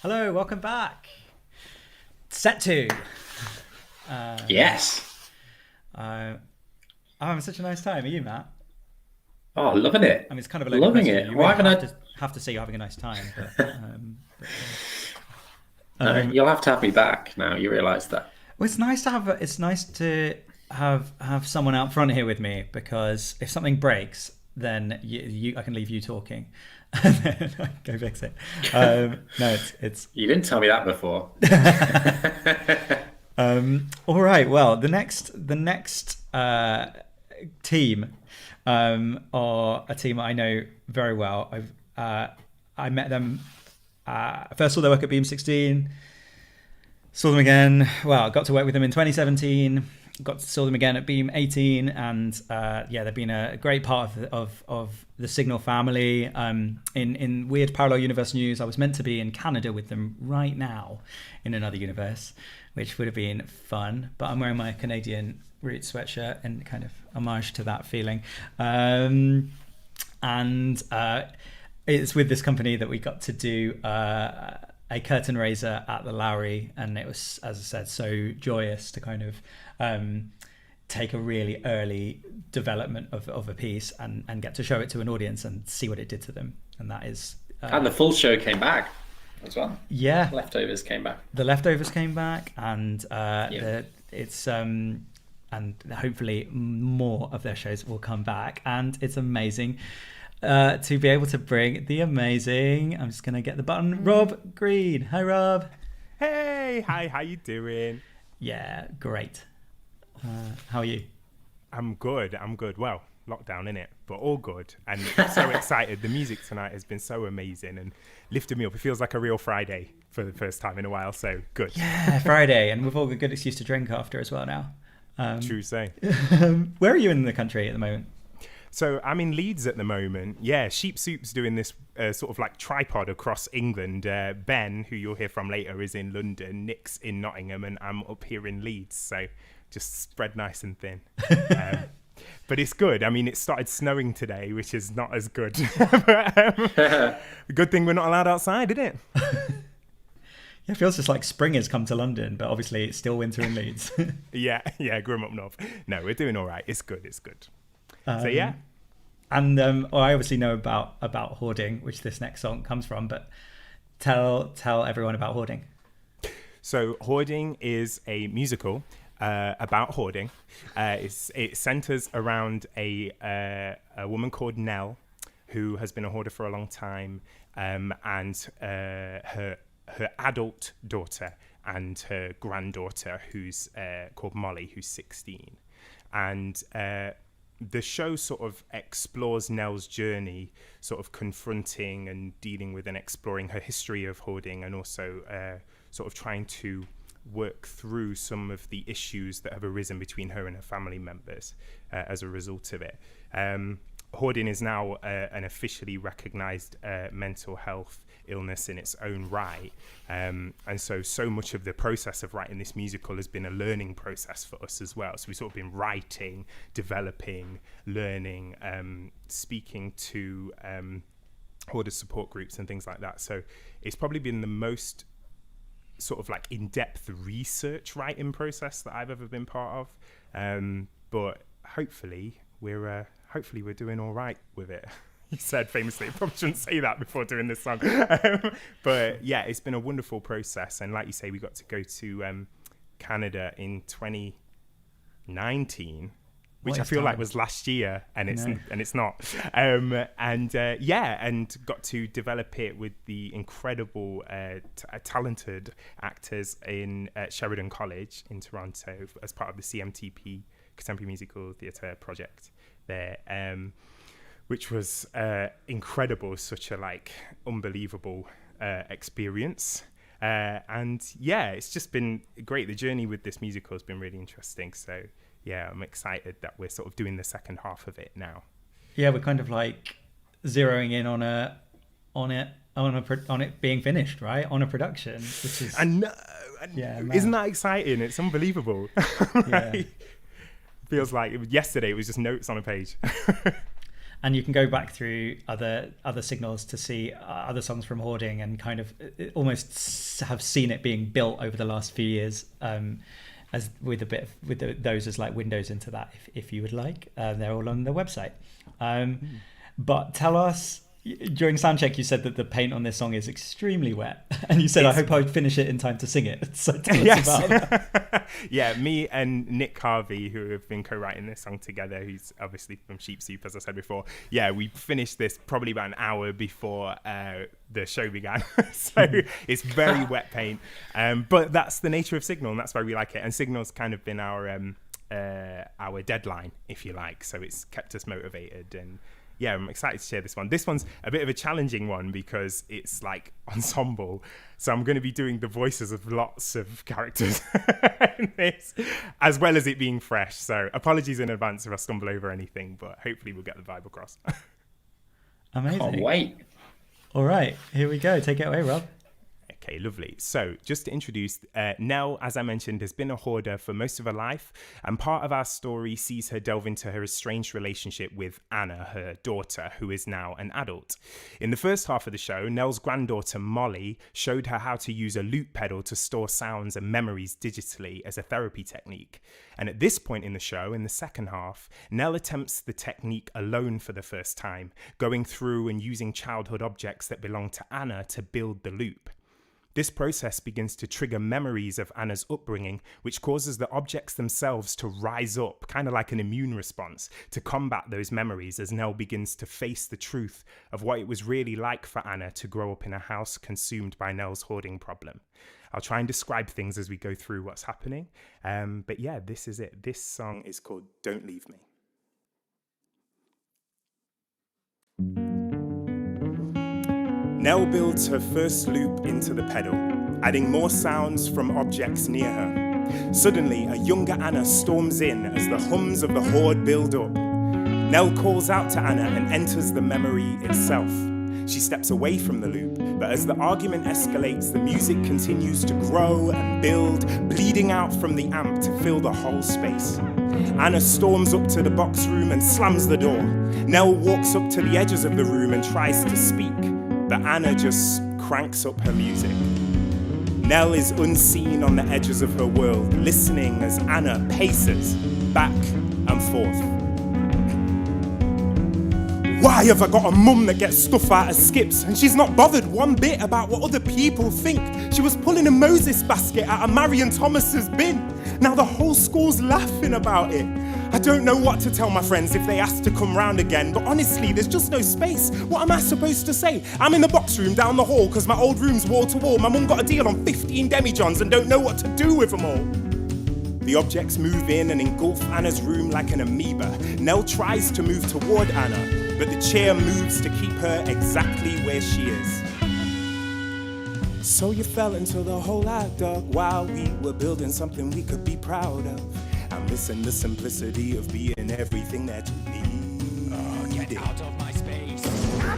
Hello, welcome back. Set 2. Yes. I'm having such a nice time. Are you, Matt? Oh, loving it. I mean, it's kind of a loaded Loving question. it. You Why really haven't have to say you're having a nice time. You'll have to have me back now. You realise that. Well, it's nice to have someone out front here with me, because if something breaks, then I can leave you talking and then I can go fix it. No, it's. You didn't tell me that before. All right. Well, the next team are a team I know very well. I met them. First saw their work at Beam 16. Saw them again. Well, got to work with them in 2017. Saw them again at Beam 18, and they've been a great part of the Signal family. In weird parallel universe news, I was meant to be in Canada with them right now in another universe, which would have been fun. But I'm wearing my Canadian Roots sweatshirt in kind of homage to that feeling. And it's with this company that we got to do a curtain raiser at the Lowry, and it was, as I said, so joyous to kind of take a really early development of a piece and get to show it to an audience and see what it did to them. And that is and the full show came back as well. Yeah, Leftovers came back. The Leftovers came back, and it's and hopefully more of their shows will come back, and it's amazing to be able to bring the amazing, I'm just gonna get the button, Rob Green. Hi, Rob. Hey, hi, how you doing? Yeah, great. How are you? I'm good. Well, lockdown innit, but all good, and so excited. The music tonight has been so amazing and lifted me up. It feels like a real Friday for the first time in a while, so good. Yeah, Friday, and we've all got a good excuse to drink after as well now. True say. Where are you in the country at the moment? So I'm in Leeds at the moment. Yeah, Sheep Soup's doing this sort of like tripod across England. Ben, who you'll hear from later, is in London. Nick's in Nottingham, and I'm up here in Leeds. So just spread nice and thin. But it's good. I mean, it started snowing today, which is not as good. But, good thing we're not allowed outside, isn't it? Yeah, it feels just like spring has come to London, but obviously it's still winter in Leeds. yeah, grim up north. No, we're doing all right. It's good. So yeah. And I obviously know about Hoarding, which this next song comes from, but tell everyone about Hoarding. So Hoarding is a musical about hoarding. It centers around a woman called Nell, who has been a hoarder for a long time, and her adult daughter and her granddaughter, who's called Molly, who's 16. And the show sort of explores Nell's journey, sort of confronting and dealing with and exploring her history of hoarding, and also sort of trying to work through some of the issues that have arisen between her and her family members as a result of it. Hoarding is now an officially recognised mental health illness in its own right, and so much of the process of writing this musical has been a learning process for us as well. So we've sort of been writing, developing, learning, speaking to hoarder support groups and things like that. So it's probably been the most sort of like in-depth research writing process that I've ever been part of, but hopefully we're doing all right with it. He said famously, probably shouldn't say that before doing this song. But yeah, it's been a wonderful process. And like you say, we got to go to Canada in 2019, which I feel like was last year, and it's not. And got to develop it with the incredible, talented actors in Sheridan College in Toronto as part of the CMTP Contemporary Musical Theatre project there. Which was incredible, such a unbelievable experience. And yeah, it's just been great. The journey with this musical has been really interesting. So yeah, I'm excited that we're sort of doing the second half of it now. Yeah, we're kind of like zeroing in on it being finished, right? On a production, which is isn't that exciting? It's unbelievable. Right? Yeah. Feels like yesterday it was just notes on a page. and you can go back through other signals to see other songs from Hoarding, and kind of almost have seen it being built over the last few years, as with a bit of, those as like windows into that, if you would like. They're all on the website. But tell us, during soundcheck you said that the paint on this song is extremely wet, and you said, I hope I finish it in time to sing it. So tell us about that. Yeah, me and Nick Harvey, who have been co-writing this song together, who's obviously from Sheep Soup, as I said before. Yeah, we finished this probably about an hour before the show began. So it's very wet paint. But that's the nature of Signal, and that's why we like it. And Signal's kind of been our deadline, if you like. So it's kept us motivated, and yeah, I'm excited to share this one. This one's a bit of a challenging one because it's like ensemble. So I'm going to be doing the voices of lots of characters in this, as well as it being fresh. So apologies in advance if I stumble over anything, but hopefully we'll get the vibe across. Amazing. Can't wait. All right, here we go. Take it away, Rob. Okay, lovely. So just to introduce, Nell, as I mentioned, has been a hoarder for most of her life, and part of our story sees her delve into her estranged relationship with Anna, her daughter, who is now an adult. In the first half of the show, Nell's granddaughter, Molly, showed her how to use a loop pedal to store sounds and memories digitally as a therapy technique. And at this point in the show, in the second half, Nell attempts the technique alone for the first time, going through and using childhood objects that belong to Anna to build the loop. This process begins to trigger memories of Anna's upbringing, which causes the objects themselves to rise up, kind of like an immune response, to combat those memories as Nell begins to face the truth of what it was really like for Anna to grow up in a house consumed by Nell's hoarding problem. I'll try and describe things as we go through what's happening. But yeah, this is it. This song is called Don't Leave Me. Nell builds her first loop into the pedal, adding more sounds from objects near her. Suddenly, a younger Anna storms in as the hums of the hoard build up. Nell calls out to Anna and enters the memory itself. She steps away from the loop, but as the argument escalates, the music continues to grow and build, bleeding out from the amp to fill the whole space. Anna storms up to the box room and slams the door. Nell walks up to the edges of the room and tries to speak, but Anna just cranks up her music. Nell is unseen on the edges of her world, listening as Anna paces back and forth. Why have I got a mum that gets stuff out of skips and she's not bothered one bit about what other people think? She was pulling a Moses basket out of Marion Thomas's bin. Now the whole school's laughing about it. I don't know what to tell my friends if they ask to come round again, but honestly, there's just no space. What am I supposed to say? I'm in the box room down the hall because my old room's wall to wall. My mum got a deal on 15 demijohns and don't know what to do with them all. The objects move in and engulf Anna's room like an amoeba. Nell tries to move toward Anna, but the chair moves to keep her exactly where she is. So you fell into the hole I dug while we were building something we could be proud of. I'm missing the simplicity of being everything that you need. Oh, get out of my space.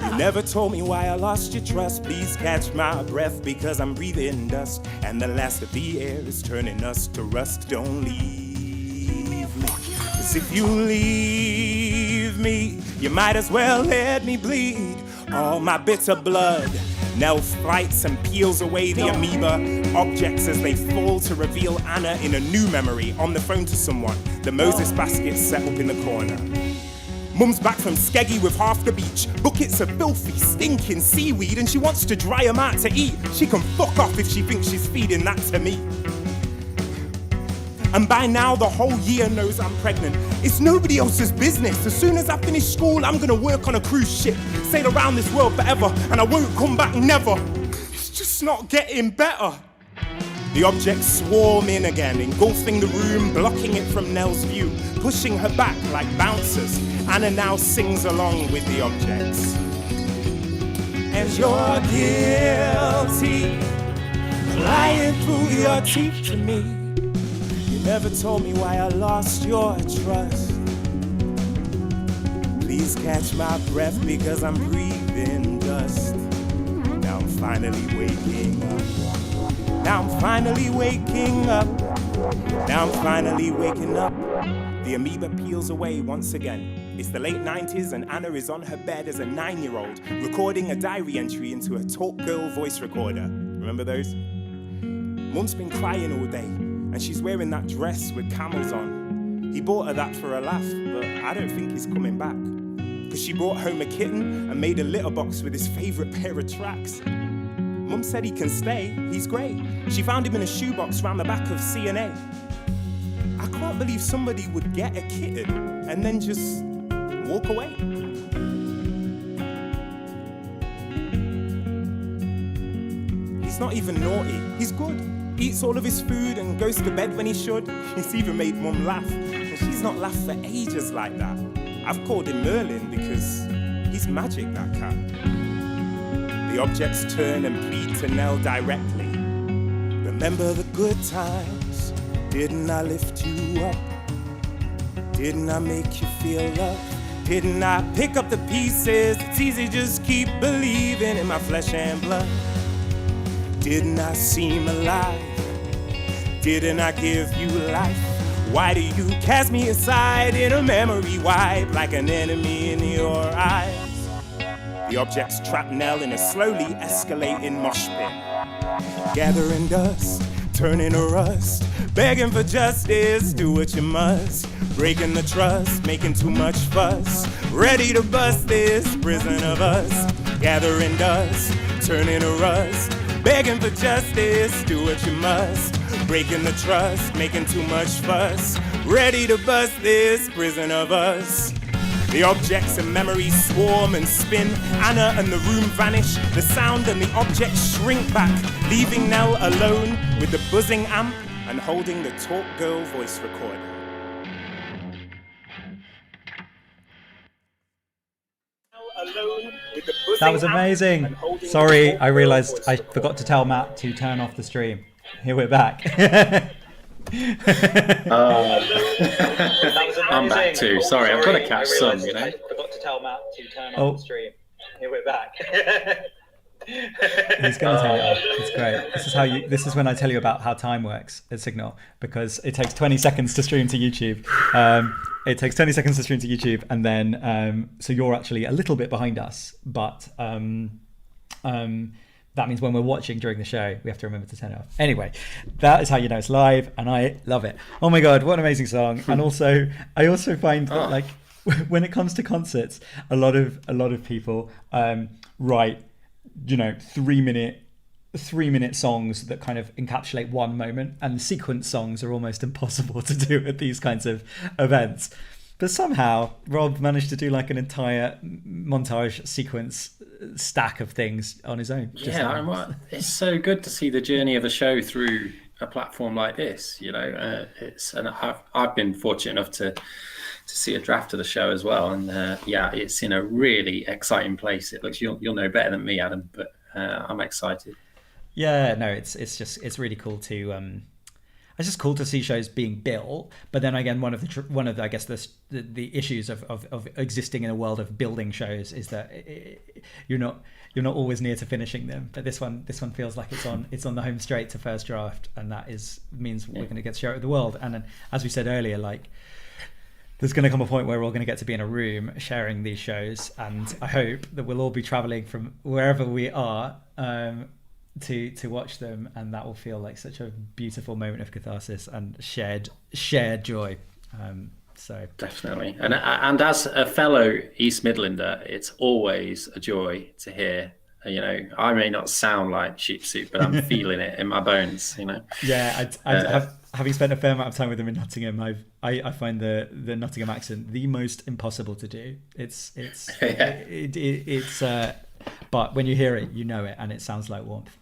You never told me why I lost your trust. Please catch my breath because I'm breathing dust, and the last of the air is turning us to rust. Don't leave me, 'cause if you leave me, you might as well let me bleed all my bitter blood. Nell fights and peels away the amoeba objects as they fall to reveal Anna in a new memory on the phone to someone. The Moses basket set up in the corner. Mum's back from Skeggy with half the beach, buckets of filthy, stinking seaweed, and she wants to dry them out to eat. She can fuck off if she thinks she's feeding that to me. And by now the whole year knows I'm pregnant. It's nobody else's business. As soon as I finish school, I'm gonna work on a cruise ship, sail around this world forever, and I won't come back never. It's just not getting better. The objects swarm in again, engulfing the room, blocking it from Nell's view, pushing her back like bouncers. Anna now sings along with the objects. And you're guilty, lying through your teeth to me. Never told me why I lost your trust. Please catch my breath because I'm breathing dust. Now I'm finally waking up. Now I'm finally waking up. Now I'm finally waking up. The amoeba peels away once again. It's the late 90s and Anna is on her bed as a 9-year-old, recording a diary entry into a Talk Girl voice recorder. Remember those? Mum's been crying all day, and she's wearing that dress with camels on. He bought her that for a laugh, but I don't think he's coming back. Cause she brought home a kitten and made a litter box with his favourite pair of tracks. Mum said he can stay, he's great. She found him in a shoebox round the back of C&A. I can't believe somebody would get a kitten and then just walk away. He's not even naughty, he's good. Eats all of his food and goes to bed when he should. He's even made Mum laugh, and she's not laughed for ages like that. I've called him Merlin because he's magic, that cat. The objects turn and plead to Nell directly. Remember the good times? Didn't I lift you up? Didn't I make you feel love? Didn't I pick up the pieces? It's easy, just keep believing in my flesh and blood. Didn't I seem alive? Didn't I give you life? Why do you cast me aside in a memory wipe like an enemy in your eyes? The objects trap Nell in a slowly escalating mosh pit. Gathering dust, turning to rust, begging for justice, do what you must. Breaking the trust, making too much fuss. Ready to bust this prison of us. Gathering dust, turning to rust, begging for justice, do what you must. Breaking the trust, making too much fuss. Ready to bust this prison of us. The objects and memories swarm and spin. Anna and the room vanish. The sound and the objects shrink back, leaving Nell alone with the buzzing amp and holding the Talk Girl voice recorder. That was amazing. Sorry, I realised I forgot to tell Matt to turn off the stream. Here we're back. I'm back too. Sorry, I've got to catch some, you know. I forgot to tell Matt to turn off the stream. Here we're back. He's going to tell you. It's great. This is when I tell you about how time works at Signal, because it takes 20 seconds to stream to YouTube. It takes 20 seconds to stream to YouTube, and then so you're actually a little bit behind us, but that means when we're watching during the show, we have to remember to turn it off. Anyway, that is how you know it's live, and I love it. Oh my God, what an amazing song. And also, I also find that like when it comes to concerts, a lot of people write, 3-minute songs that kind of encapsulate one moment, and sequence songs are almost impossible to do at these kinds of events. But somehow Rob managed to do like an entire montage sequence stack of things on his own. It's so good to see the journey of a show through a platform like this. And I've been fortunate enough to see a draft of the show as well, and it's in a really exciting place. It looks, you'll know better than me, Adam, but I'm excited. Yeah, no, it's really cool to it's just cool to see shows being built. But then again, one of the I guess the issues of existing in a world of building shows is that you're not always near to finishing them. But this one feels like it's on the home straight to first draft, and that means we're going to get to share it with the world. And then, as we said earlier, like, there's going to come a point where we're all going to get to be in a room sharing these shows, and I hope that we'll all be traveling from wherever we are to watch them, and that will feel like such a beautiful moment of catharsis and shared joy. So definitely, and as a fellow East Midlander, it's always a joy to hear. I may not sound like Sheep Soup, but I'm feeling it in my bones. Yeah, having spent a fair amount of time with them in Nottingham, I find the Nottingham accent the most impossible to do. It's but when you hear it, you know it, and it sounds like warmth.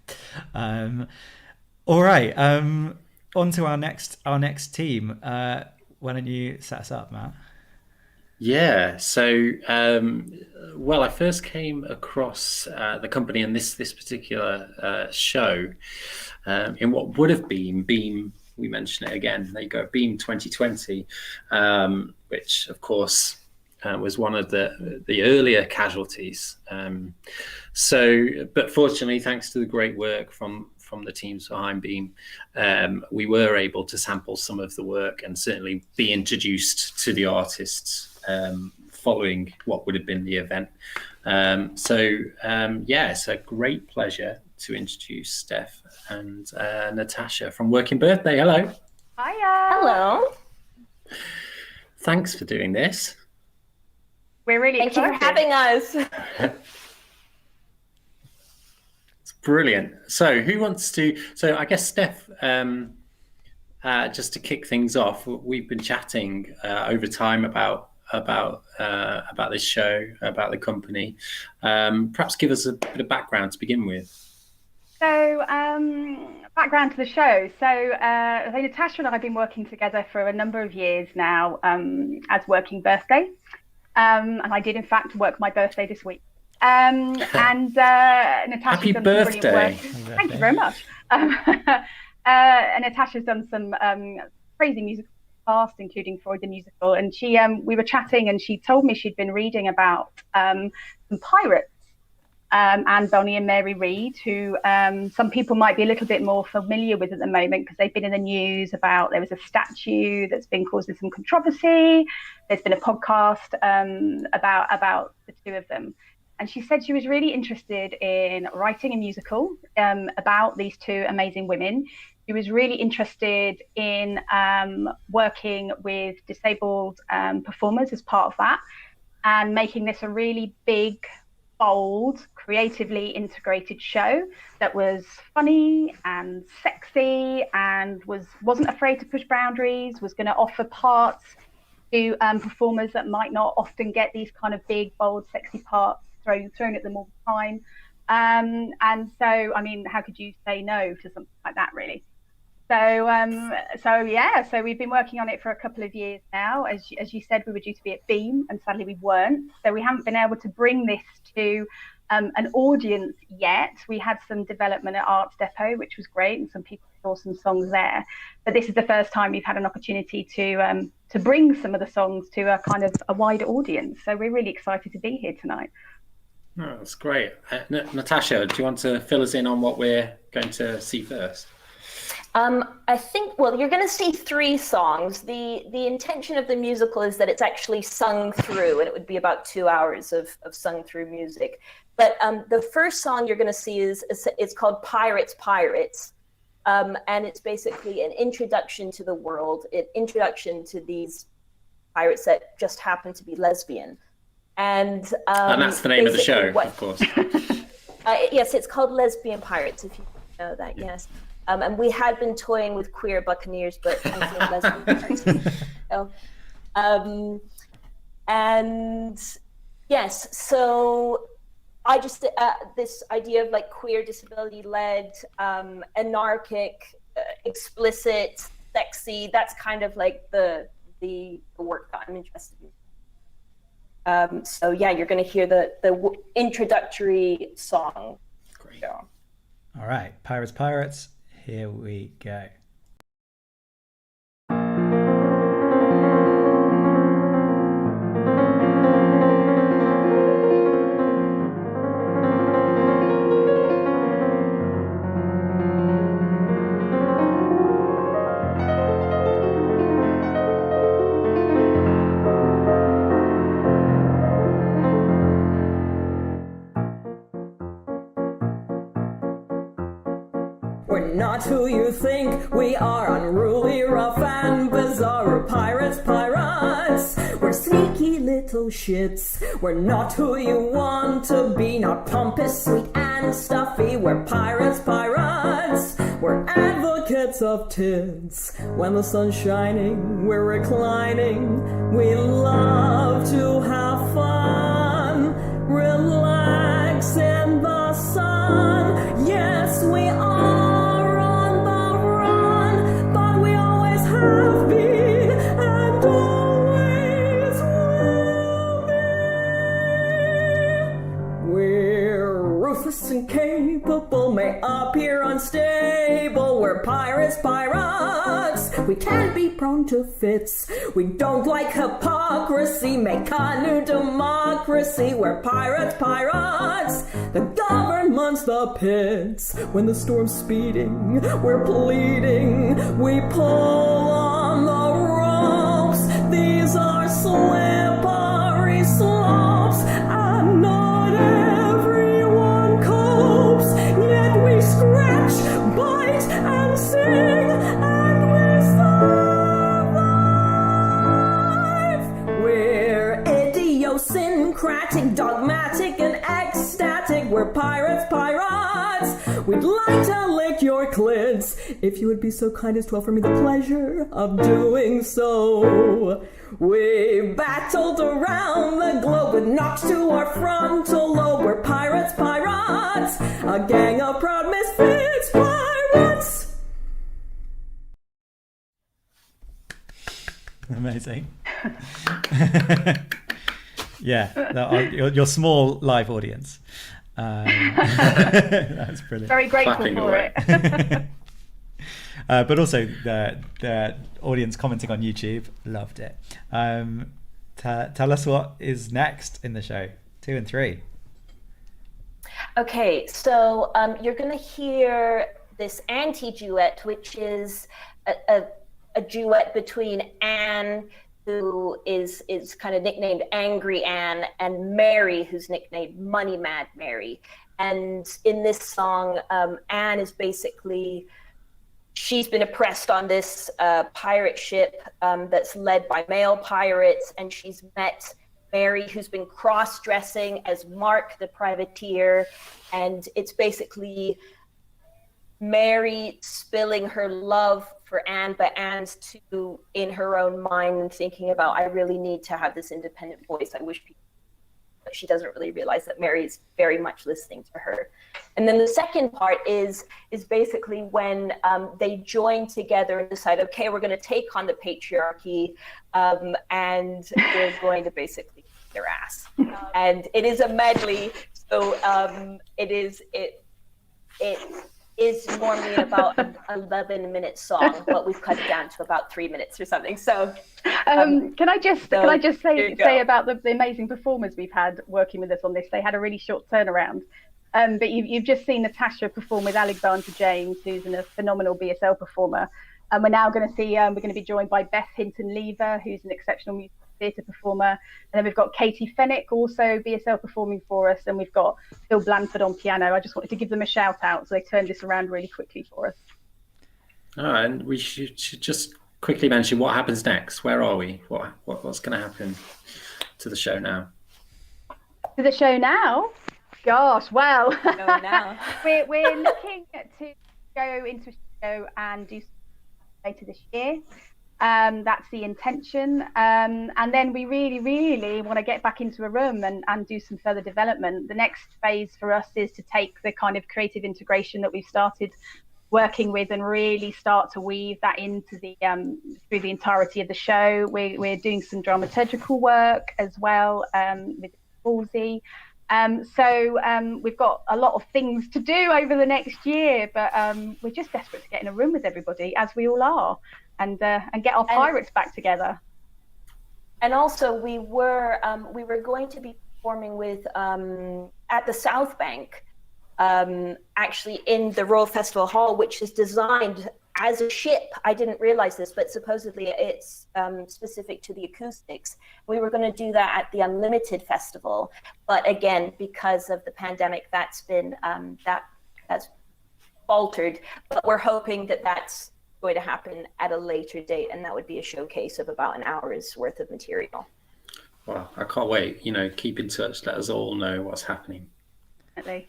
All right, on to our next team. Why don't you set us up, Matt? Yeah, so I first came across the company and this particular show in what would have been Beam. We mention it again. There you go, Beam 2020, which of course was one of the earlier casualties. But fortunately, thanks to the great work from from the teams behind Beam, we were able to sample some of the work and certainly be introduced to the artists following what would have been the event. It's a great pleasure to introduce Steph and Natasha from Working Birthday. Hello. Hiya. Hello. Thanks for doing this. We're really excited. Thank you for having us. It's brilliant. So who wants to, so I guess Steph, just to kick things off, we've been chatting over time about this show, about the company. Perhaps give us a bit of background to begin with. So, background to the show. So, Natasha and I have been working together for a number of years now as Working Birthday. And I did, in fact, work my birthday this week. And Natasha's Happy done birthday. Some brilliant work. Thank you very much. And Natasha's done some crazy music past, including Freud the Musical, and she we were chatting and she told me she'd been reading about some pirates, Anne Bonny and Mary Read, who some people might be a little bit more familiar with at the moment because they've been in the news about, there was a statue that's been causing some controversy, there's been a podcast about the two of them, and she said she was really interested in writing a musical about these two amazing women. She was really interested in working with disabled performers as part of that, and making this a really big, bold, creatively integrated show that was funny and sexy and wasn't afraid to push boundaries, was going to offer parts to performers that might not often get these kind of big, bold, sexy parts thrown at them all the time. And so, I mean, how could you say no to something like that, really? So we've been working on it for a couple of years now. As you said, we were due to be at Beam, and sadly we weren't. So we haven't been able to bring this to an audience yet. We had some development at Arts Depot, which was great, and some people saw some songs there. But this is the first time we've had an opportunity to bring some of the songs to a kind of a wider audience. So we're really excited to be here tonight. Oh, that's great. Natasha, do you want to fill us in on what we're going to see first? I think, well, you're going to see 3 songs. The intention of the musical is that it's actually sung through, and it would be about 2 hours of sung through music. But the first song you're going to see it's called Pirates, Pirates. And it's basically an introduction to the world, an introduction to these pirates that just happen to be lesbian. And that's the name of the show, of course. Yes, it's called Lesbian Pirates, if you know that, yes. And we had been toying with queer buccaneers, but lesbian pirates. So, and yes, so I just this idea of like queer, disability-led, anarchic, explicit, sexy. That's kind of like the work that I'm interested in. So yeah, you're going to hear the introductory song. Great. Yeah. All right, Pirates, Pirates. Here we go. Not who you think we are, unruly, rough and bizarre. We're pirates, pirates. We're sneaky little shits. We're not who you want to be, not pompous, sweet and stuffy. We're pirates, pirates. We're advocates of tits. When the sun's shining, we're reclining. We love to have fun. Relax in the sun. Yes, we are. And capable, may appear unstable. We're pirates, pirates. We can't be prone to fits. We don't like hypocrisy. Make a new democracy. We're pirates, pirates. The government's the pits. When the storm's speeding, we're pleading. We pull on the ropes. These are slippery slopes, and not everyone copes. Yet we scratch, bite, and sing, and we survive. We're idiosyncratic, dogmatic, and ecstatic. We're pirates, pirates. We'd like to lick your clits, if you would be so kind as to offer me the pleasure of doing so. We battled around the globe with knocks to our frontal lobe. We're pirates, pirates, a gang of proud misfits, pirates. Amazing. Yeah, your small live audience. That's brilliant. Very grateful for it. But also the audience commenting on YouTube loved it. Tell us what is next in the show, 2 and 3. Okay, so you're going to hear this anti-duet, which is a duet between Anne, who is kind of nicknamed Angry Anne, and Mary, who's nicknamed Money Mad Mary. And in this song, Anne is basically, she's been oppressed on this pirate ship that's led by male pirates, and she's met Mary, who's been cross-dressing as Mark the privateer, and it's basically Mary spilling her love for Anne, but Anne's too in her own mind and thinking about, I really need to have this independent voice. I wish people, but she doesn't really realize that Mary is very much listening to her. And then the second part is basically when they join together and decide, okay, we're going to take on the patriarchy, and we're going to basically kick their ass. And it is a medley, so it is normally about an 11-minute song, but we've cut it down to about 3 minutes or something. So, can I just say about the amazing performers we've had working with us on this? They had a really short turnaround. But you've just seen Natasha perform with Alexander James, who's a phenomenal BSL performer. And we're now going to see, we're going to be joined by Beth Hinton-Lever, who's an exceptional musical theatre performer. And then we've got Katie Fennick, also BSL performing for us. And we've got Phil Blanford on piano. I just wanted to give them a shout out. So they turned this around really quickly for us. And we should just quickly mention what happens next. Where are we? What's going to happen to the show now? To the show now? Gosh, well, now. we're looking to go into a show and do later this year. That's the intention. And then we really, really want to get back into a room and do some further development. The next phase for us is to take the kind of creative integration that we've started working with and really start to weave that into the through the entirety of the show. We're doing some dramaturgical work as well with Halsey. So we've got a lot of things to do over the next year, but we're just desperate to get in a room with everybody, as we all are, and get our pirates back together. And also, we were going to be performing with at the South Bank, actually in the Royal Festival Hall, which is designed as a ship. I didn't realize this, but supposedly it's specific to the acoustics. We were going to do that at the Unlimited Festival, but again, because of the pandemic, that's been that's faltered. But we're hoping that that's going to happen at a later date, and that would be a showcase of about an hour's worth of material. Well, I can't wait. Keep in touch. Let us all know what's happening. Definitely.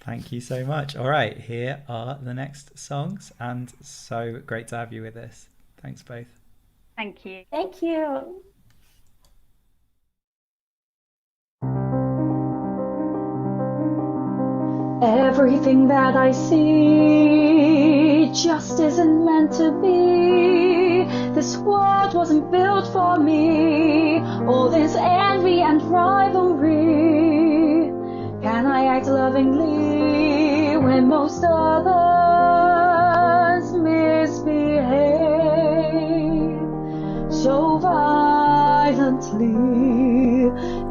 Thank you so much. All right, here are the next songs, and so great to have you with us. Thanks both. Thank you. Thank you. Everything that I see just isn't meant to be. This world wasn't built for me. All this envy and rivalry. Can I act lovingly when most others misbehave?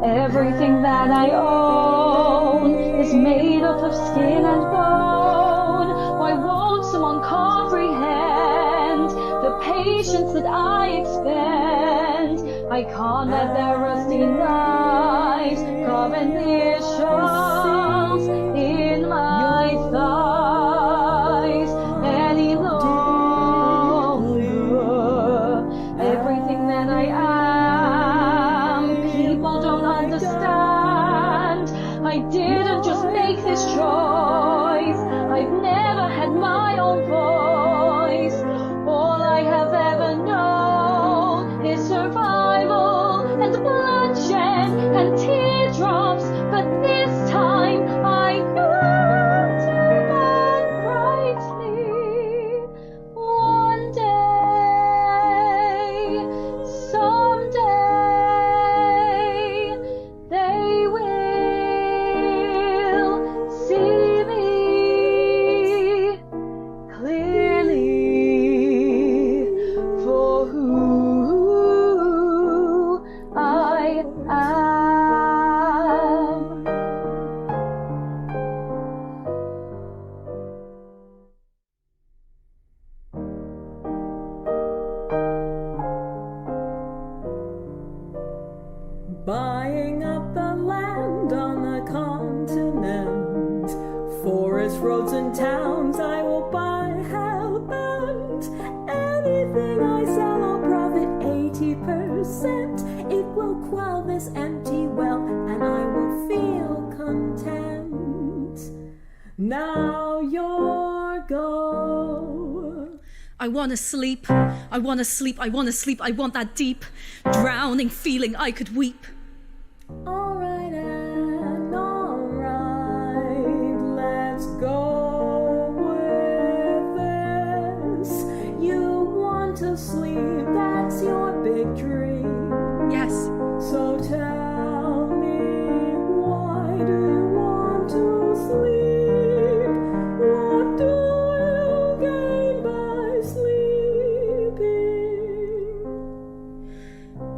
Everything that I own is made up of skin and bone. Why won't someone comprehend the patience that I expend? I can't let their rusty knives carve initials in my thighs any longer. Everything that I am, people don't understand. I didn't just make this choice. I've never had my own voice. All I have ever known is survival and bloodshed and teardrops. But this time I know to burn brightly. One day, someday, they will see me clearly for who I am. Buying up the land on the continent, forest roads and towns I will buy hellbent. Anything I sell I'll profit 80%. It will quell this empty well and I will feel content. Now your go. I wanna sleep, I wanna sleep, I wanna sleep, I want that deep, drowning feeling I could weep. Alright and alright, let's go with this. You want to sleep, that's your big dream. Yes. So tell me, why do you want to sleep? What do you gain by sleeping?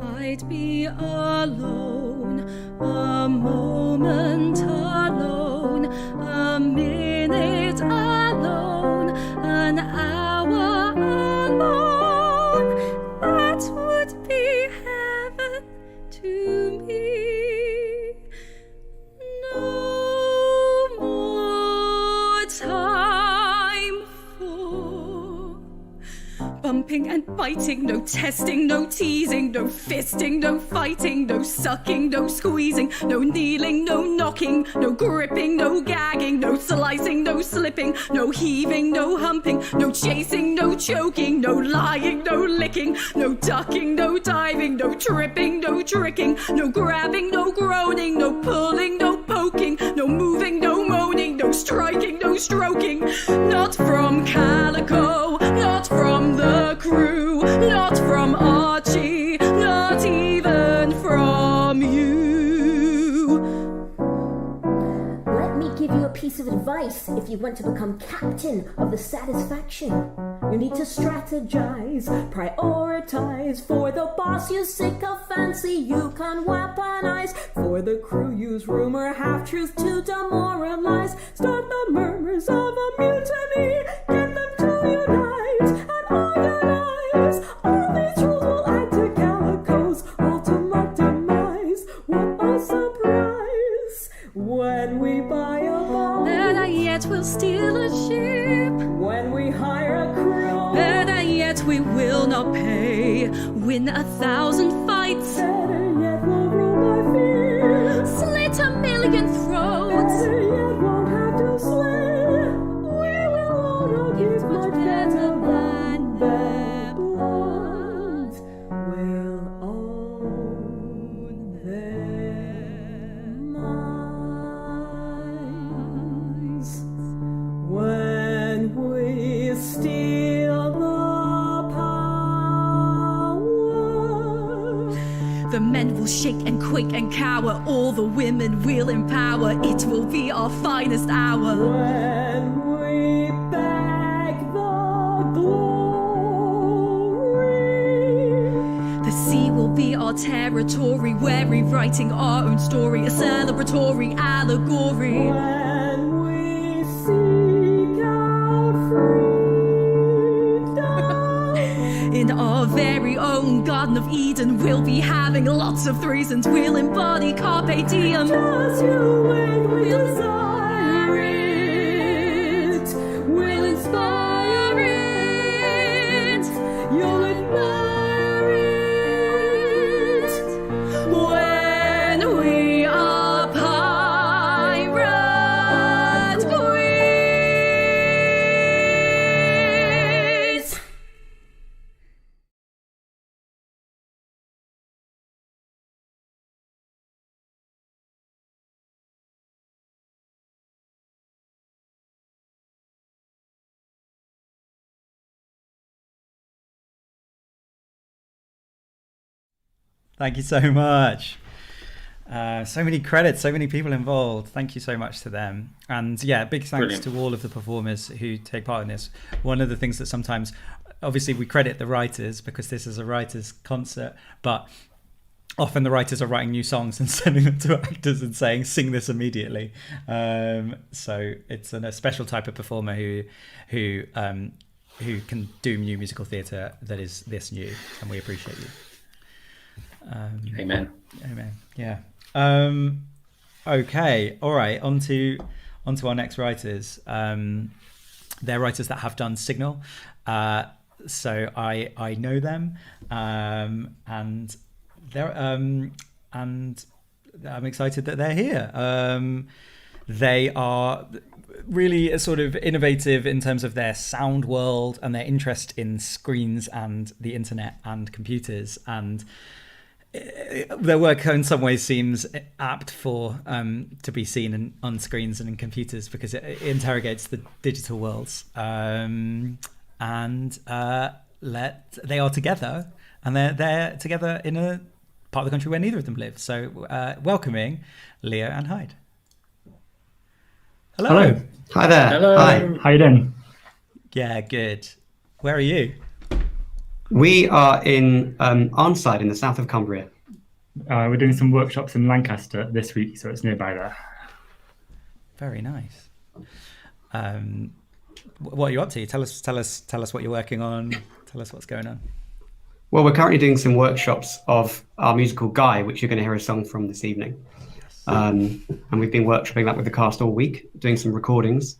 I'd be alone, a moment alone, a minute alone, an hour alone. That would be heaven to me. No more time for bumping and biting, no testing, no teasing, no fisting, no fighting, no sucking, no squeezing, no kneeling, no knocking, no gripping, no gagging, no slicing, no slipping, no heaving, no humping, no chasing, no choking, no lying, no licking, no ducking, no diving, no tripping, no tricking, no grabbing, no groaning, no pulling, no poking, no moving, no moaning, no striking, no stroking. Not from Calico, not from the crew, not from Archie, not even from you. Let me give you a piece of advice if you want to become captain of the Satisfaction. You need to strategize, prioritize. For the boss you sycophancy, you can weaponize. For the crew use rumor, half-truth to demoralize. Start the murmurs of a mutiny, get them to unite and organize. All these rules will add to Calico's ultimate demise. What a surprise when we buy a boat. Better yet, we'll steal a ship. When we hire a crew. Better yet, we will not pay. Win 1,000 fights. Better yet, we'll rule by fear. Slit 1,000,000 throats. Better yet, won't have to slay. We will all give much better than their blood. We'll own their minds. When we steal the power. The men will shake and quake and cower. All the women we'll empower. It will be our finest hour. When we beg the glory. The sea will be our territory. We're rewriting our own story, a celebratory allegory. When we seek out freedom. In our very own Garden of Eden, we'll be having lots of threes and we'll embody Carpe Diem. Just you wait, we desire it. We'll inspire it. You'll admire it. When we are pirate queens. Thank you so much. So many credits, so many people involved. Thank you so much to them. And yeah, big thanks Brilliant. to all of the performers who take part in this. One of the things that sometimes, obviously we credit the writers because this is a writers' concert, but often the writers are writing new songs and sending them to actors and saying, sing this immediately. So it's a special type of performer who can do new musical theatre that is this new, and we appreciate you. Amen. Yeah. Okay. All right. On to our next writers. They're writers that have done Signal. So I know them, and they're and I'm excited that they're here. They are really sort of innovative in terms of their sound world and their interest in screens and the internet and computers, and their work in some ways seems apt for to be seen on screens and in computers because it interrogates the digital worlds. They are together, and they're together in a part of the country where neither of them live. So welcoming Leo and Hyde. Hello. Hello. Hi there. Hello. Hi. How you doing? Yeah, good. Where are you? We are in Arnside in the south of Cumbria. We're doing some workshops in Lancaster this week, so it's nearby there. Very nice. What are you up to? Tell us what you're working on. Tell us what's going on. Well, we're currently doing some workshops of our musical Guy, which you're going to hear a song from this evening. And we've been workshopping that with the cast all week, doing some recordings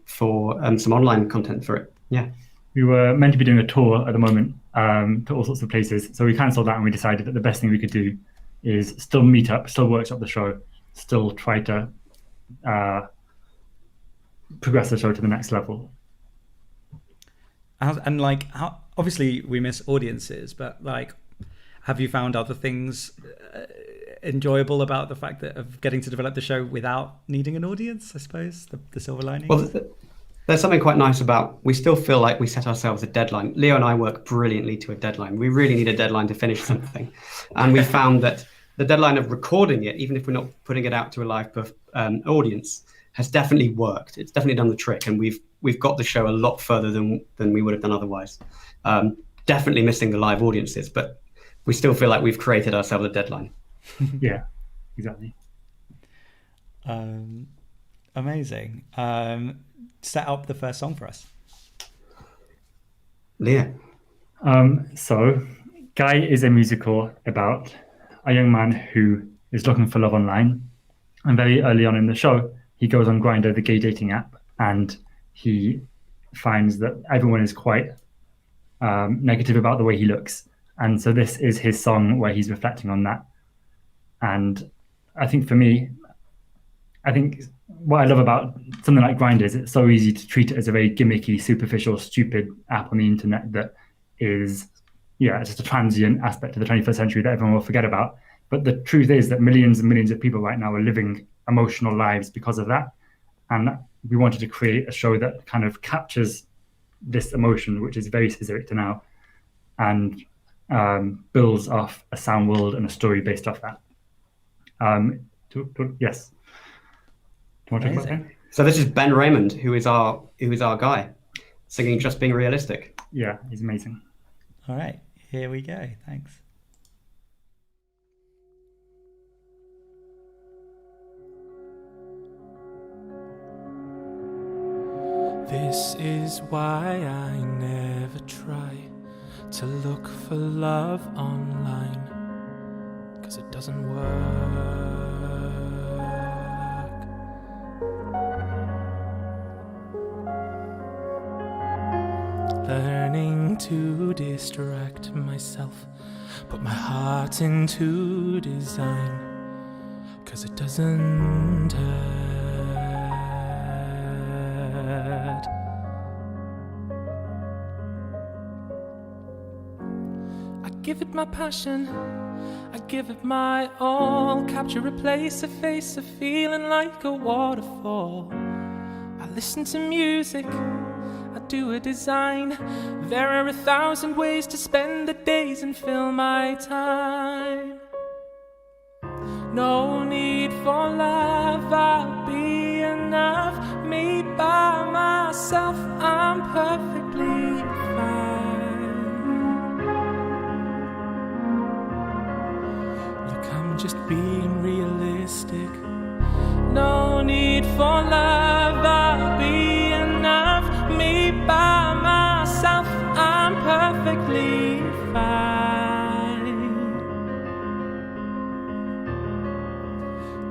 for some online content for it. Yeah. We were meant to be doing a tour at the moment to all sorts of places, so we cancelled that and we decided that the best thing we could do is still meet up, still workshop the show, still try to progress the show to the next level. How obviously we miss audiences, but have you found other things enjoyable about the fact of getting to develop the show without needing an audience? I suppose the silver lining. Well, there's something quite nice about, we still feel like we set ourselves a deadline. Leo and I work brilliantly to a deadline. We really need a deadline to finish something. And we found that the deadline of recording it, even if we're not putting it out to a live audience, has definitely worked. It's definitely done the trick. And we've got the show a lot further than we would have done otherwise. Definitely missing the live audiences, but we still feel like we've created ourselves a deadline. Yeah, exactly. Amazing. Set up the first song for us. Leo. So Guy is a musical about a young man who is looking for love online, and very early on in the show he goes on Grindr, the gay dating app, and he finds that everyone is quite negative about the way he looks, and so this is his song where he's reflecting on that. And I think for me, what I love about something like Grindr is it's so easy to treat it as a very gimmicky, superficial, stupid app on the internet that is, it's just a transient aspect of the 21st century that everyone will forget about. But the truth is that millions and millions of people right now are living emotional lives because of that. And we wanted to create a show that kind of captures this emotion, which is very specific to now, and builds off a sound world and a story based off that. Yes. Do you want to talk about Ben? So this is Ben Raymond, who is our Guy, singing "Just Being Realistic." Yeah, he's amazing. All right, Here we go. Thanks. This is why I never try to look for love online, 'cause it doesn't work. Learning to distract myself, put my heart into design, 'cause it doesn't hurt. I give it my passion, I give it my all, capture a place, a face, a feeling like a waterfall. I listen to music, I do a design. There are 1,000 ways to spend the days and fill my time. No need for love, I'll be enough. Me by myself, I'm perfectly fine. Look, I'm just being realistic. No need for love, I'll be enough. Me by myself, I'm perfectly fine.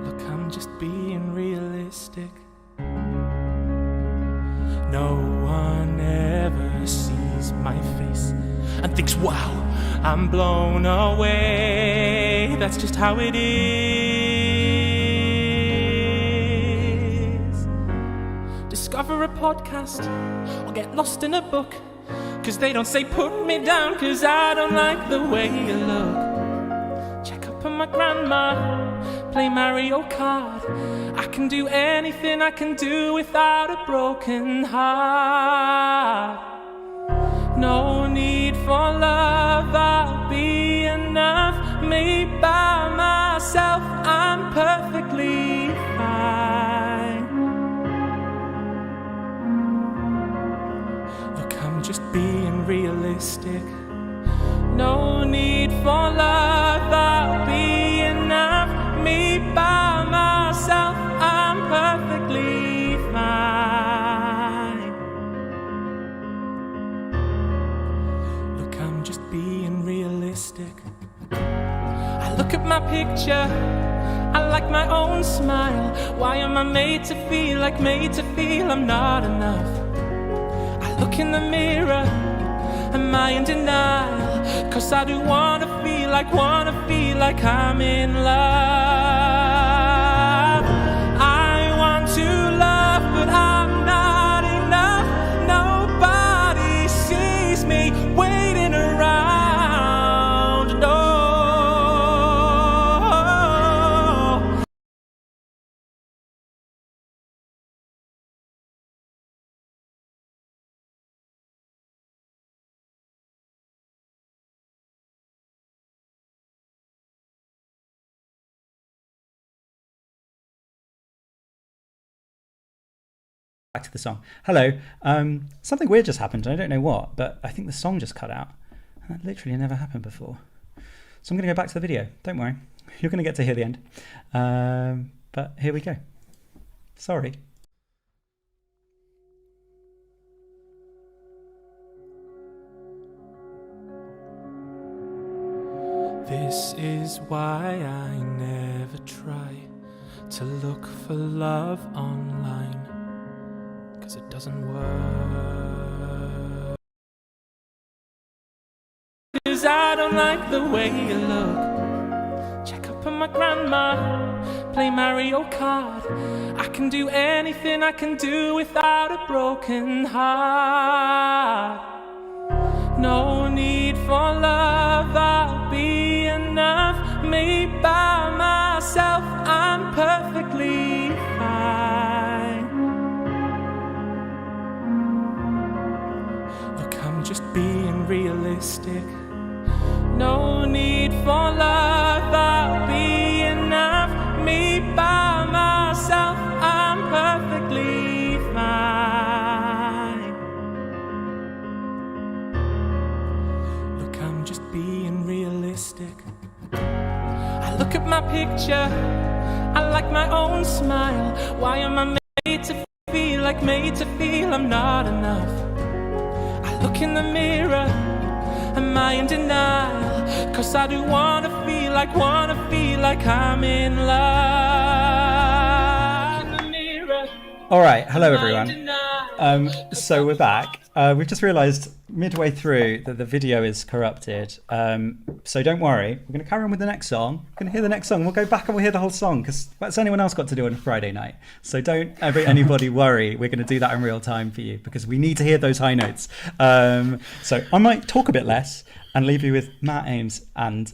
Look, I'm just being realistic. No one ever sees my face and thinks, wow, I'm blown away. That's just how it is. Discover a podcast or get lost in a book, 'cause they don't say put me down, 'cause I don't like the way you look. Check up on my grandma, play Mario Kart. I can do anything I can do without a broken heart. No need for love, I'll be enough. Me by myself, I'm perfectly fine. Look, I'm just being realistic. No need for love, I'll be enough. Me by myself, I'm perfectly fine. Look, I'm just being realistic. I look at my picture, I like my own smile. Why am I made to feel I'm not enough? I look in the mirror, am I in denial? 'Cause I do wanna feel like I'm in love. I want to love, but I'm not enough. Nobody sees me waiting around. No. Back to the song. Hello. Something weird just happened. I don't know what, but I think the song just cut out. That literally never happened before. So I'm going to go back to the video. Don't worry. You're going to get to hear the end. But here we go. Sorry. This is why I never try to look for love online, 'cause it doesn't work. 'Cause I don't like the way you look. Check up on my grandma, play Mario Kart. I can do anything I can do without a broken heart. No need for love, I'll be enough. Me by myself, I'm perfectly fine. Look, I'm just being realistic. No need for love, I'll be enough. Me by myself, I'm perfectly fine. Look, I'm just being my picture. I like my own smile. Why am I made to feel I'm not enough? I look in the mirror, am I in denial? 'Cause I do wanna feel like I'm in love. In the mirror. All right, hello everyone. So we're back. We've just realised midway through that the video is corrupted. So don't worry, we're going to carry on with the next song. We're going to hear the next song. We'll go back and we'll hear the whole song because what's anyone else got to do on a Friday night? So don't anybody worry. We're going to do that in real time for you because we need to hear those high notes. So I might talk a bit less and leave you with Matt Ames and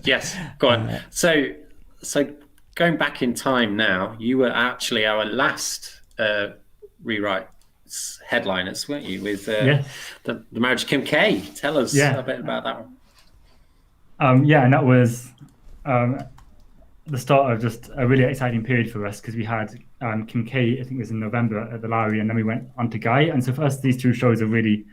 yes, go on. So going back in time now, you were actually our last rewrite headliners, weren't you, with the marriage of Kim K? Tell us a bit about that one. And that was the start of just a really exciting period for us because we had Kim K, I think it was in November at the Lowry, and then we went on to Guy. And so for us, these two shows are really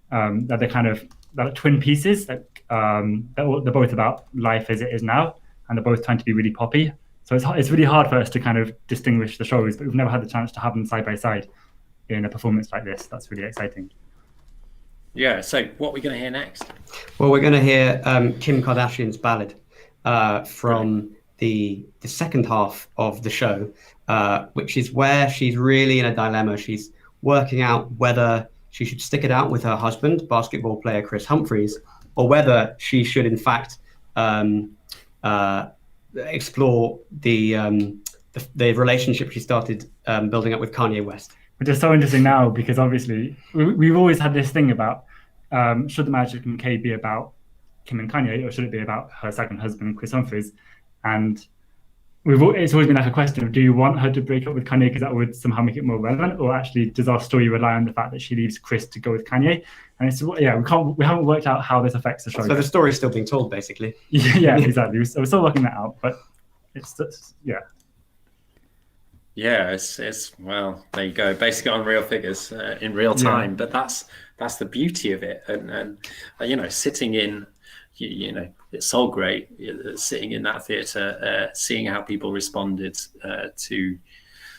they're twin pieces that they're both about life as it is now, and they're both trying to be really poppy. So it's really hard for us to kind of distinguish the shows, but we've never had the chance to have them side by side in a performance like this. That's really exciting. Yeah, so what are we going to hear next? Well, we're going to hear Kim Kardashian's ballad from the second half of the show, which is where she's really in a dilemma. She's working out whether she should stick it out with her husband, basketball player Chris Humphries, or whether she should, in fact, explore the relationship she started building up with Kanye West. Which is so interesting now because obviously we've always had this thing about should the marriage of Kim K be about Kim and Kanye or should it be about her second husband, Chris Humphries? And it's always been like a question of do you want her to break up with Kanye because that would somehow make it more relevant, or actually does our story rely on the fact that she leaves Chris to go with Kanye? And it's we haven't worked out how this affects the show. So the story's still being told, basically. Yeah, exactly. So we're still working that out, but it's Yeah, it's well, there you go. Basically on real figures in real time, but that's the beauty of it. And sitting in, it's so great sitting in that theatre, seeing how people responded to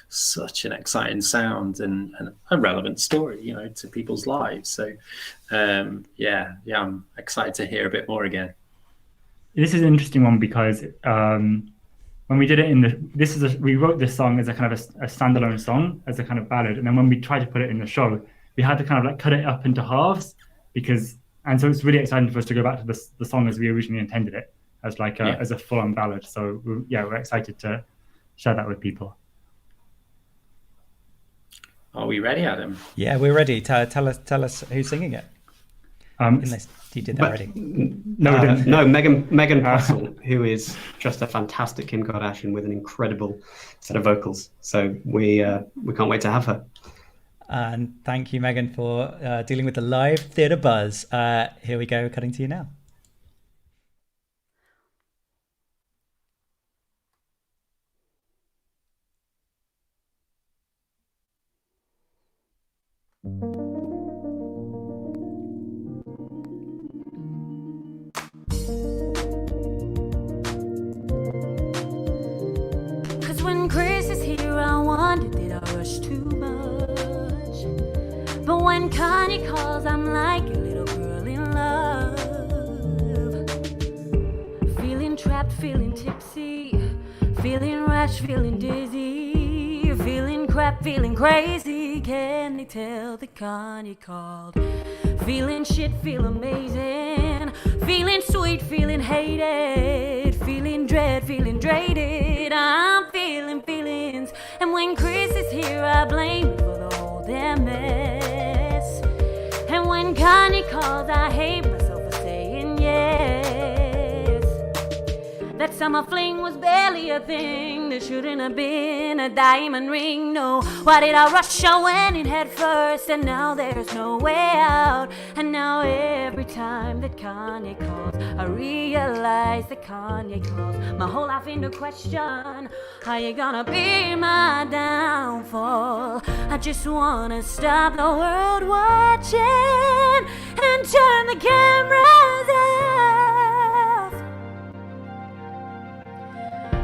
such an exciting sound and a relevant story, to people's lives. So I'm excited to hear a bit more again. This is an interesting one because when we did it we wrote this song as a kind of a standalone song, as a kind of ballad, and then when we tried to put it in the show, we had to kind of like cut it up into halves and so it's really exciting for us to go back to the song as we originally intended it, as as a full-on ballad. So we're excited to share that with people. Are we ready, Adam? Yeah, we're ready. Tell us who's singing it. Unless you did that already. No, Megan Russell, who is just a fantastic Kim Kardashian with an incredible set of vocals. So we can't wait to have her. And thank you, Megan, for dealing with the live theatre buzz. Here we go, cutting to you now. Cause when Chris is here, I wonder did I rush too much? But when Kanye calls, I'm like a little girl in love. Feeling trapped, feeling tipsy, feeling rash, feeling dizzy, feeling crap, feeling crazy. Can they tell that Kanye called? Feeling shit, feel amazing, feeling sweet, feeling hated, feeling dread, feeling dreaded. I'm feeling feelings, and when Chris is here, I blame him for the whole damn mess. And when Kanye calls, I hate myself for saying yes. That summer fling was barely a thing. There shouldn't have been a diamond ring. No, why did I rush? I went in head first, and now there's no way out. And now every time that Kanye calls, I realize that Kanye calls my whole life into question. How you gonna be my downfall? I just wanna stop the world watching and turn the cameras off.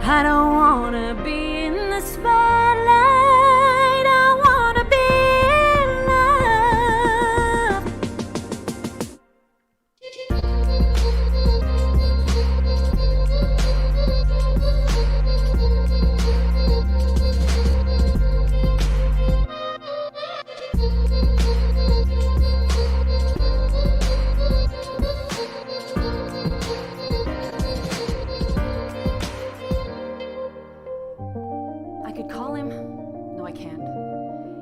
I don't wanna be in the spotlight. I wanna be in I could call him. No, I can't.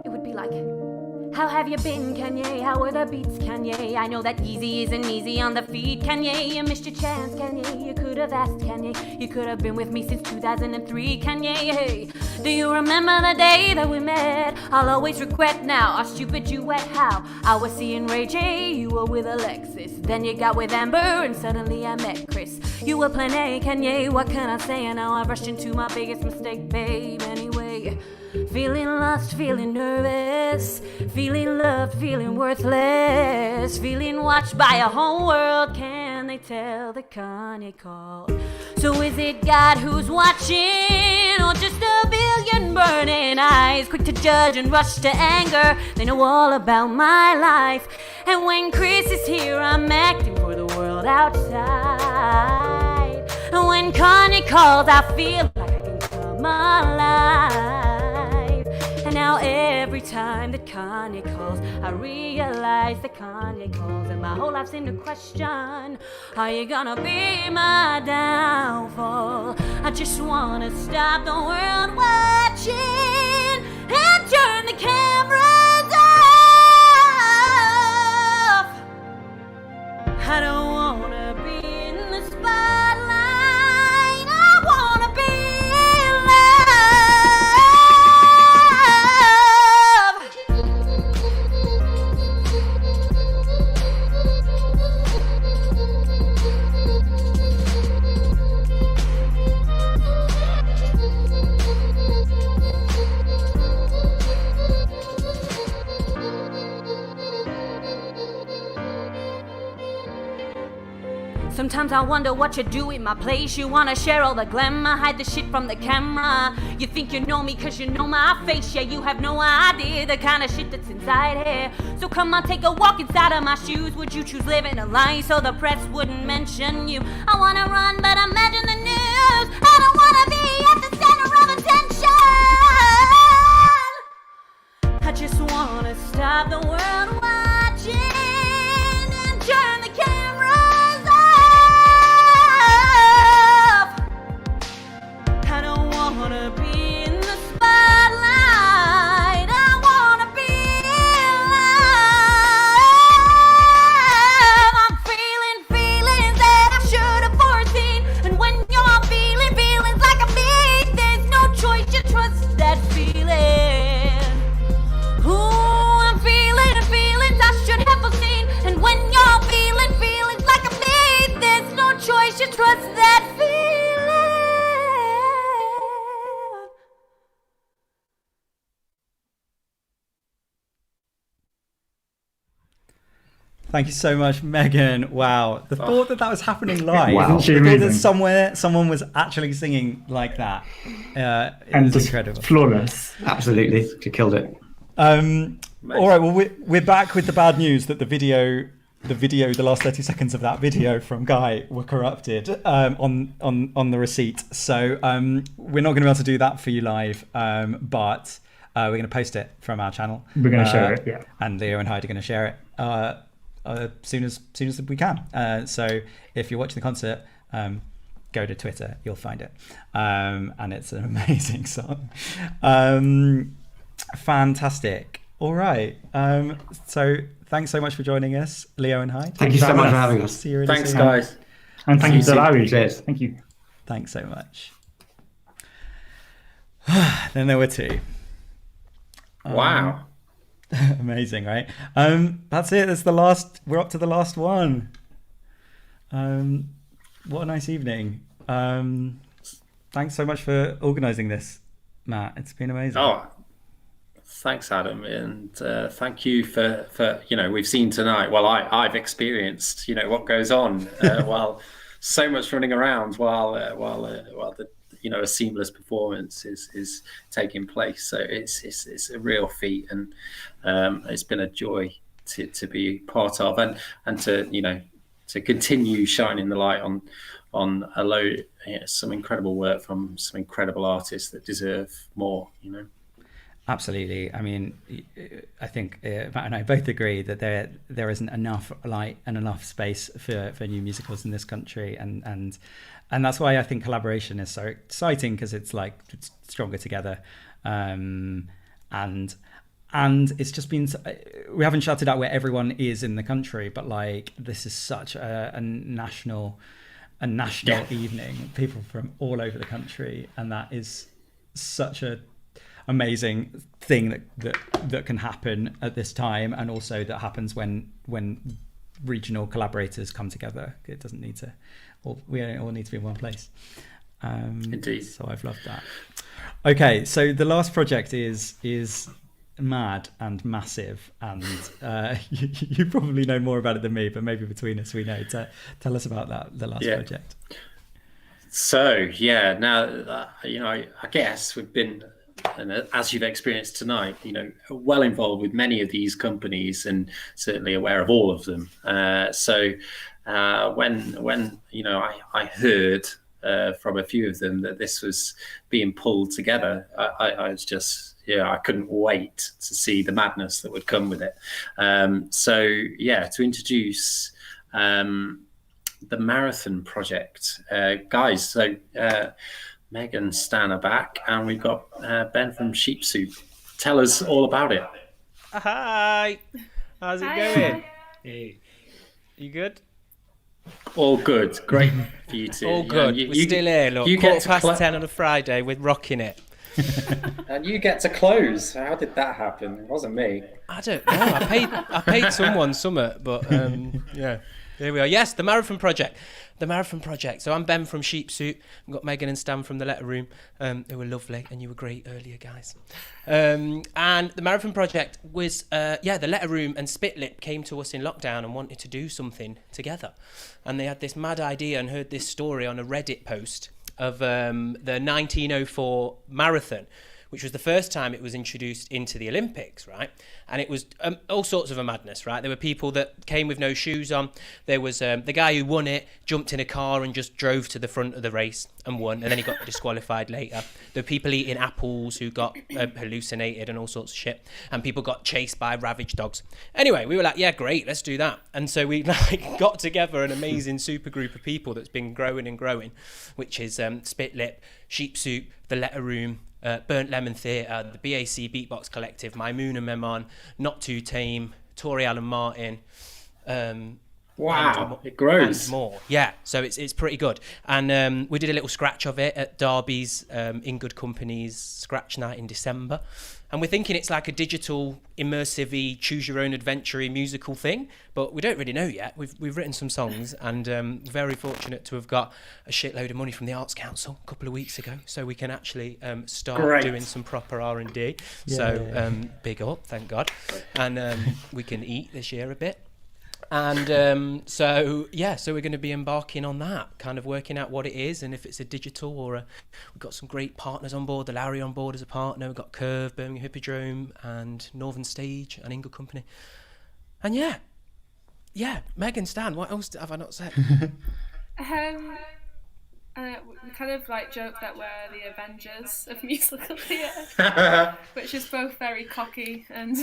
It would be like, how have you been, Kanye? How are the beats, Kanye? I know that easy isn't easy on the feet, Kanye. You missed your chance, Kanye. You could have asked, Kanye. You could have been with me since 2003, Kanye. Hey, do you remember the day that we met? I'll always regret now our stupid duet. How I was seeing Ray J, you were with Alexis. Then you got with Amber, and suddenly I met Chris. You were plan A, Kanye. What can I say? And now I've rushed into my biggest mistake, babe. Anyway, feeling lost, feeling nervous, feeling loved, feeling worthless, feeling watched by a whole world. Can they tell that Kanye called? So is it God who's watching, or just a billion burning eyes, quick to judge and rush to anger? They know all about my life. And when Chris is here, I'm acting for the world outside. And when Kanye calls, I feel like I can come alive. And now every time that Kanye calls, I realize that Kanye calls, and my whole life's into question. Are you gonna be my downfall? I just wanna stop the world watching and turn the cameras off. I don't wanna be in the spotlight. I wanna be in Sometimes I wonder what you do in my place. You wanna share all the glamour, hide the shit from the camera. You think you know me cause you know my face. Yeah, you have no idea the kind of shit that's inside here. So come on, take a walk inside of my shoes. Would you choose living a lie so the press wouldn't mention you? I wanna run but imagine the news. I don't wanna be at the center of attention. I just wanna stop the world watching and turn the cameras off. I don't wanna be in the spotlight. I wanna be alive. I'm feeling feelings that I should have foreseen. And when you're feeling feelings like a beast, there's no choice, you trust that feeling. Ooh, I'm feeling feelings I should have foreseen. And when you're feeling feelings like a beast, there's no choice, you trust that feeling. Thank you so much, Megan. Wow, the thought that was happening live. Wow. The thought that someone was actually singing like that. And is just incredible. flawless. Absolutely, she killed it. All right, well, we're back with the bad news that the last 30 seconds of that video from Guy were corrupted on the receipt. So we're not going to be able to do that for you live, but we're going to post it from our channel. We're going to share it, yeah. And Leo and Hyde are going to share it as soon as we can. So if you're watching the concert, go to Twitter, you'll find it. And it's an amazing song. Fantastic. All right. So thanks so much for joining us, Leo and Hyde. Thank you so much for having us. See you really Thanks, soon. guys. And thank you to Larry. Cheers. Thank you. Thanks so much. Then there were two. Wow. Amazing, right? That's it. That's the last. We're up to the last one. What a nice evening. Thanks so much for organising this, Matt. It's been amazing. Oh, thanks, Adam, and thank you for we've seen tonight. Well, I've experienced what goes on while so much running around while the a seamless performance is taking place. So it's a real feat, and it's been a joy to be part of, and to continue shining the light on some incredible work from some incredible artists that deserve more. Absolutely. I mean, I think Matt and I both agree that there isn't enough light and enough space for new musicals in this country, and that's why I think collaboration is so exciting, because it's stronger together, and it's just been, we haven't shouted out where everyone is in the country, but this is such a national evening, people from all over the country, and that is such a amazing thing that can happen at this time, and also that happens when regional collaborators come together. It doesn't need to, we don't all need to be in one place. Indeed. So I've loved that. Okay, so the last project is mad and massive, and you probably know more about it than me, but maybe between us we know. Tell us about the last project. So now I guess we've been, and as you've experienced tonight, well involved with many of these companies, and certainly aware of all of them. So when I heard from a few of them that this was being pulled together, I was just, I couldn't wait to see the madness that would come with it. To introduce the Marathon Project, guys. So Meg and Stan are back, and we've got Ben from Sheep Soup. Tell us all about it. Hi, how's it going? Hey, you good? All good. Great for you two. All good. We're still here. Look, you get past 10 on a Friday with Rocking It. And you get to close. How did that happen? It wasn't me. I don't know. I paid someone something, but yeah. There we are. Yes, the Marathon Project. The Marathon Project. So I'm Ben from Sheep Soup. I've got Megan and Stan from The Letter Room, who were lovely, and you were great earlier, guys. And the Marathon Project was, the Letter Room and Spitlip came to us in lockdown and wanted to do something together. And they had this mad idea and heard this story on a Reddit post of the 1904 marathon, which was the first time it was introduced into the Olympics, right? And it was all sorts of a madness, right? There were people that came with no shoes on. There was the guy who won it, jumped in a car and just drove to the front of the race and won, and then he got disqualified later. There were people eating apples who got hallucinated and all sorts of shit, and people got chased by ravaged dogs. Anyway, we were like, yeah, great, let's do that. And so we got together an amazing super group of people that's been growing and growing, which is Spitlip, Sheep Soup, The Letter Room, Burnt Lemon Theatre, the BAC Beatbox Collective, Maimouna Memon, Not Too Tame, Tori Allen Martin. Wow, it grows. And more. Yeah, so it's pretty good. And we did a little scratch of it at Derby's In Good Company's Scratch Night in December. And we're thinking it's like a digital, immersive-y, choose-your-own-adventure-y musical thing, but we don't really know yet. We've written some songs, and very fortunate to have got a shitload of money from the Arts Council a couple of weeks ago, so we can actually start doing some proper R&D. Yeah. So big up, thank God. And we can eat this year a bit. And so we're going to be embarking on that, kind of working out what it is and if it's a digital or we've got some great partners on board, the Lowry on board as a partner, we've got Curve, Birmingham Hippodrome and Northern Stage and In Good Company. And Megan, Stan, what else have I not said? We kind of joke that we're the Avengers of musical theatre, which is both very cocky and.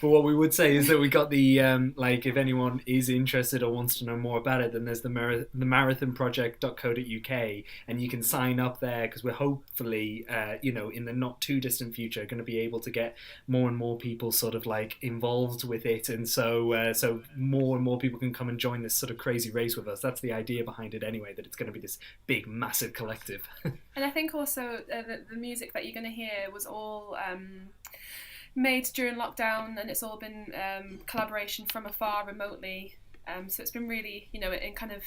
But what we would say is that we got the if anyone is interested or wants to know more about it, then there's the marathonproject.co.uk, and you can sign up there because we're hopefully in the not too distant future going to be able to get more and more people sort of involved with it, and so more and more people can come and join this sort of crazy race with us. That's the idea behind it anyway, that it's going to be this big massive collective. And I think also the music that you're going to hear was all made during lockdown, and it's all been collaboration from afar remotely, so it's been really in kind of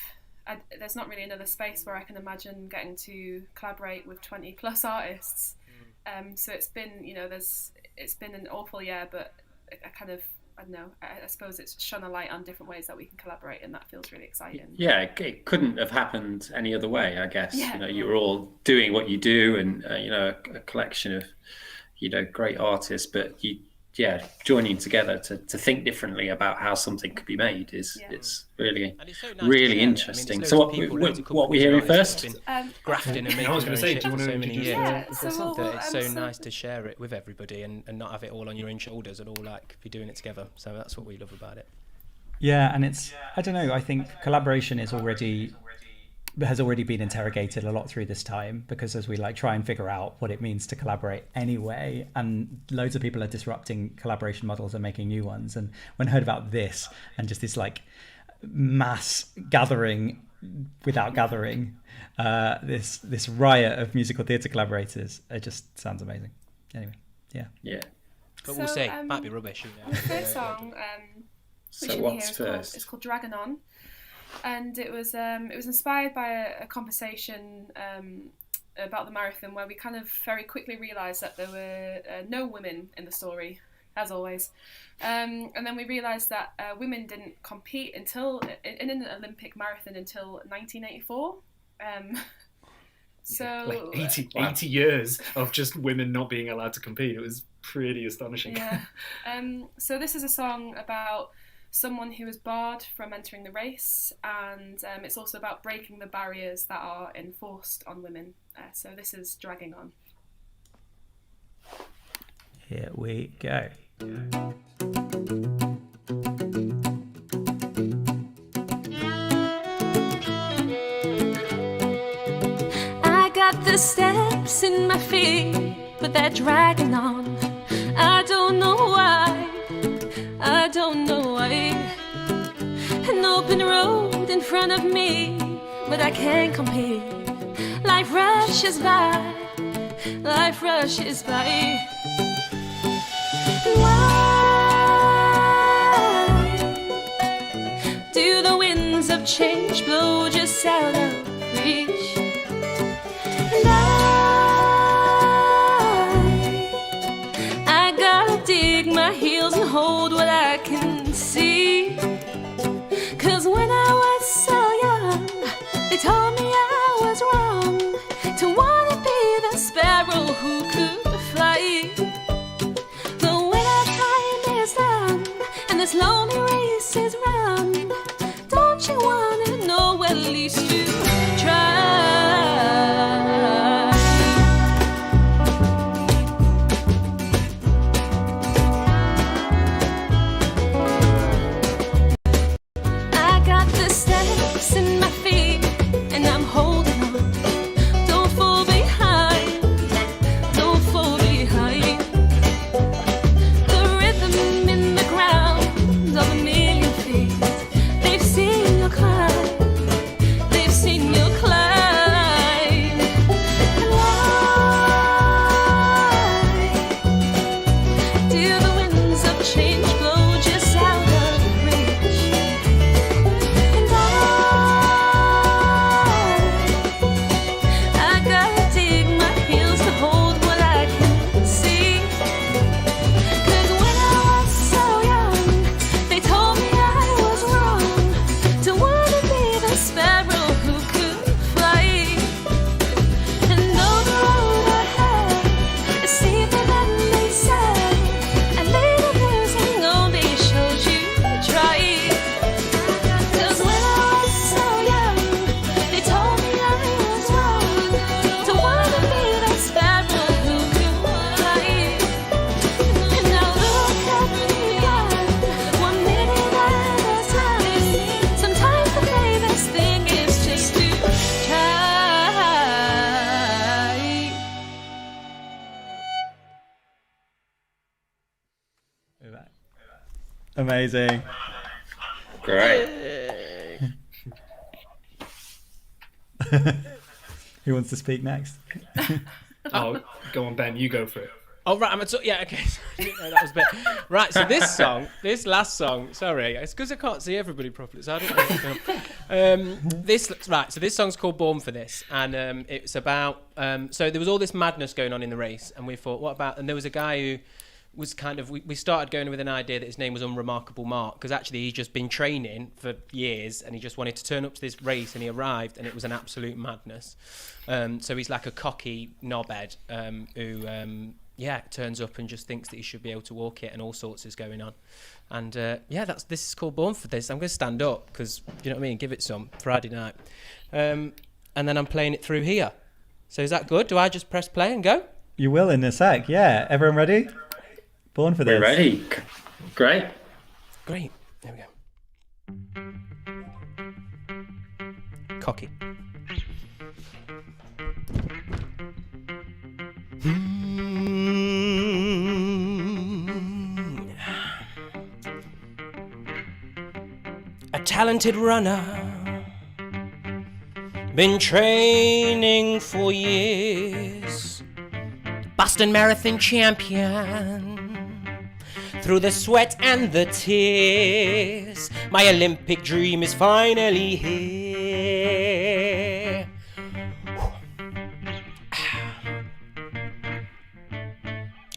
there's not really another space where I can imagine getting to collaborate with 20 plus artists, so it's been it's been an awful year, but a kind of I don't know, I suppose it's shone a light on different ways that we can collaborate, and that feels really exciting. Yeah, it couldn't have happened any other way, I guess. Yeah. You know, you were all doing what you do, and you know, a collection of, you know, great artists, but joining together to think differently about how something could be made is it's really really interesting. So what we're hearing first? Grafting and making I was going to say, do you want to so many introduce years. Yeah, so It's so nice to share it with everybody and not have it all on your own shoulders and all like be doing it together. So that's what we love about it. Yeah, and it's, I don't know, I think collaboration has already been interrogated a lot through this time, because as we like try and figure out what it means to collaborate anyway, and loads of people are disrupting collaboration models and making new ones. And when I heard about this and just this like mass gathering without gathering, this riot of musical theatre collaborators, it just sounds amazing. Anyway, yeah. But we'll see. Might be rubbish. The first song, which is called Dragon On. And it was inspired by a conversation about the marathon, where we kind of very quickly realised that there were no women in the story, as always. And then we realised that women didn't compete until in an Olympic marathon until 1984. So like 80 years of just women not being allowed to compete. It was pretty astonishing. Yeah. So this is a song about someone who is barred from entering the race, and it's also about breaking the barriers that are enforced on women. So this is Dragging On. Here we go. I got the steps in my feet, but they're dragging on. I don't know why. I don't know why. An open road in front of me, but I can't compete. Life rushes by. Life rushes by. Why do the winds of change blow just out of reach? And I gotta dig my heels and hold what I can see. 'Cause when I was so young, they told me I was wrong to wanna be the sparrow who could fly. But when our time is done and this lonely race is run, don't you wanna know at least to try? I got the steps in my feet and I'm holding on. Don't fall behind. Don't fall behind. The rhythm in the ground of a million feet. They've seen you climb. They've seen you climb. Why do the winds of change blow just out of reach? And I gotta dig my heels to hold what I can see. 'Cause when I was so young, they told me I was wrong to wanna be the sparrow who could fly. And though the road ahead is steeper than they said, and later losing only showed you tried. 'Cause when I was so young, they told me I was wrong to wanna be the sparrow who could fly. And now look at me, one minute at a time. Sometimes the bravest thing is just to try. Amazing. Great. Who wants to speak next? Oh, go on, Ben. You go for it. Oh right, yeah, okay. No, that was a bit right. So this song, this last song, sorry, it's because I can't see everybody properly, so I don't know what's going on. So this song's called Born for This, and it's about so there was all this madness going on in the race, and we thought, what about? And there was a guy who was kind of, we started going with an idea that his name was Unremarkable Mark, because actually he'd just been training for years and he just wanted to turn up to this race, and he arrived and it was an absolute madness. So he's like a cocky knobhead who turns up and just thinks that he should be able to walk it, and all sorts is going on. And this is called Born for This. I'm going to stand up because, you know what I mean, give it some Friday night. And then I'm playing it through here. So is that good? Do I just press play and go? You will in a sec, yeah. Everyone ready? Born for This. We're ready. Great. Great. There we go. Cocky. A talented runner, been training for years, Boston Marathon champion, through the sweat and the tears, my Olympic dream is finally here.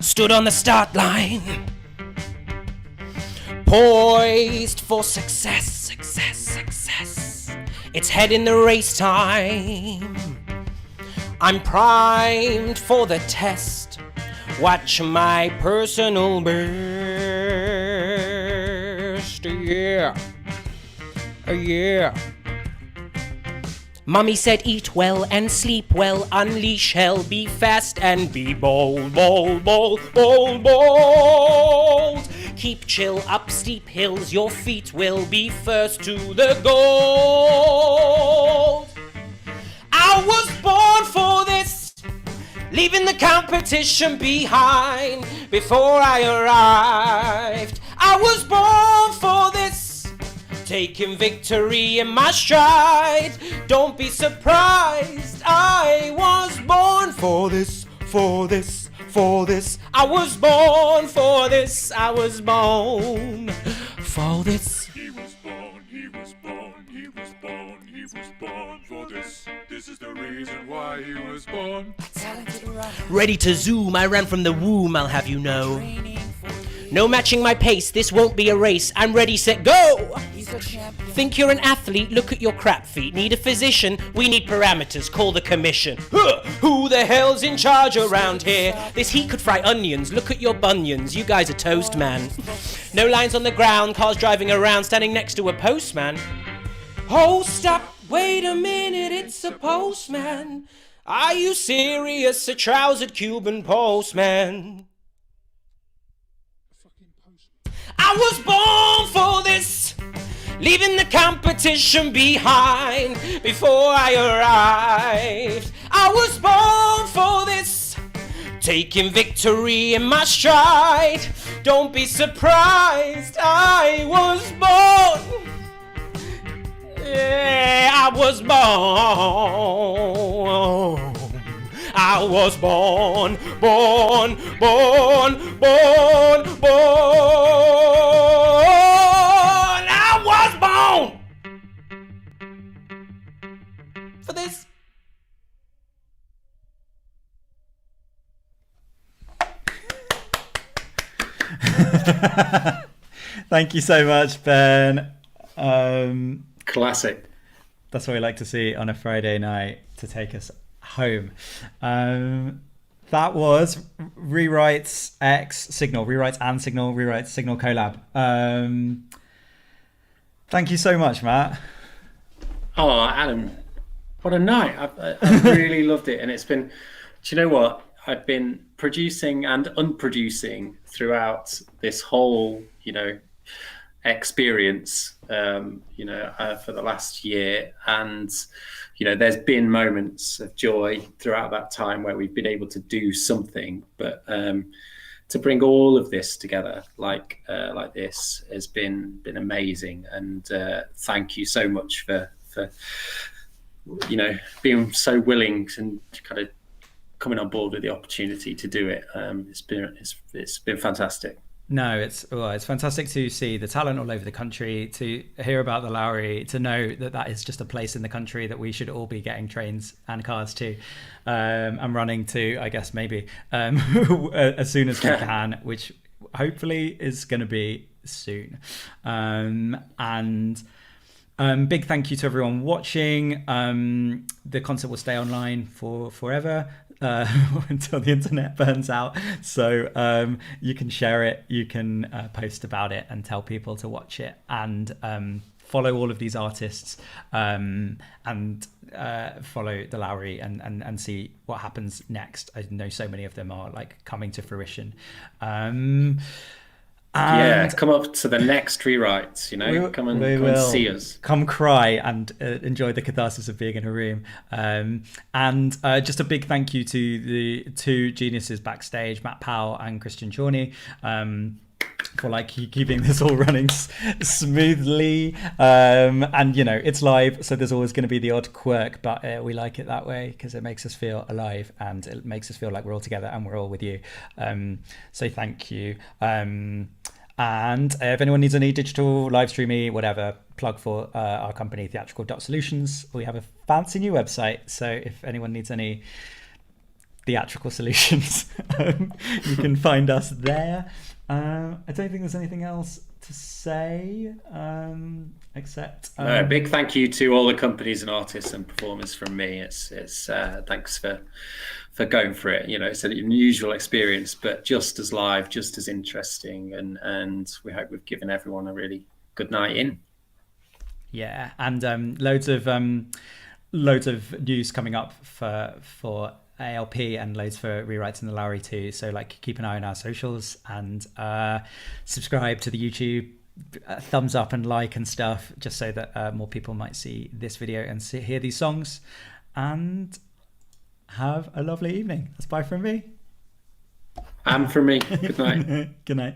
Stood on the start line, poised for success, success, success. It's head in the race time. I'm primed for the test. Watch my personal best. Yeah. Yeah. Mummy said eat well and sleep well, unleash hell, be fast and be bold, bold, bold, bold, bold. Keep chill up steep hills, your feet will be first to the goal. I was born for this, leaving the competition behind before I arrived. I was born for this, taking victory in my stride. Don't be surprised, I was born for this, for this, for this. I was born for this, I was born for this. He was born, he was born, he was born, he was born for this. This is the reason why he was born. Ready to zoom, I ran from the womb, I'll have you know. No matching my pace, this won't be a race. I'm ready, set, go! Think you're an athlete, look at your crap feet. Need a physician, we need parameters, call the commission. Huh, who the hell's in charge around here? This heat could fry onions, look at your bunions. You guys are toast, man. No lines on the ground, cars driving around, standing next to a postman. Oh, stop, wait a minute, it's a postman. Are you serious, a trousered Cuban postman? I was born for this, leaving the competition behind before I arrived. I was born for this, taking victory in my stride. Don't be surprised, I was born. Yeah, I was born. I was born, born, born, born, born. I was born for this. Thank you so much, Ben. Classic. That's what we like to see on a Friday night to take us home. That was Rewrites X Signal, Rewrites and Signal, Rewrites Signal collab. Thank you so much, Matt. Oh, Adam, what a night. I really loved it. And it's been, do you know what? I've been producing and unproducing throughout this whole, experience, for the last year. And, there's been moments of joy throughout that time where we've been able to do something, but to bring all of this together like this has been amazing. And thank you so much for being so willing and kind of coming on board with the opportunity to do it. It's been fantastic. No, it's fantastic to see the talent all over the country, to hear about the Lowry, to know that is just a place in the country that we should all be getting trains and cars to, and running to, I guess, maybe as soon as we can, which hopefully is going to be soon. Big thank you to everyone watching. The concert will stay online for forever until the internet burns out. So you can share it, you can post about it and tell people to watch it, and follow all of these artists, and follow the Lowry and see what happens next. I know so many of them are like coming to fruition. Come up to the next rewrites, you know, come and see us. Come cry and enjoy the catharsis of being in a room. Just a big thank you to the two geniuses backstage, Matt Powell and Christian Chorney, for like keeping this all running smoothly. And you know, it's live, so there's always going to be the odd quirk, but we like it that way because it makes us feel alive and it makes us feel like we're all together and we're all with you. So thank you. And if anyone needs any digital live streaming, whatever, plug for our company, Theatrical.Solutions. We have a fancy new website, so if anyone needs any theatrical solutions, you can find us there. I don't think there's anything else to say, except a big thank you to all the companies and artists and performers from me. It's thanks for going for it. You know, it's an unusual experience, but just as live, just as interesting, and we hope we've given everyone a really good night in. Yeah, and loads of news coming up for ALP and loads for rewrites in the Lowry too. So like keep an eye on our socials and subscribe to the YouTube, thumbs up and like and stuff, just so that more people might see this video and hear these songs. And have a lovely evening. That's bye from me. And from me. Good night. Good night.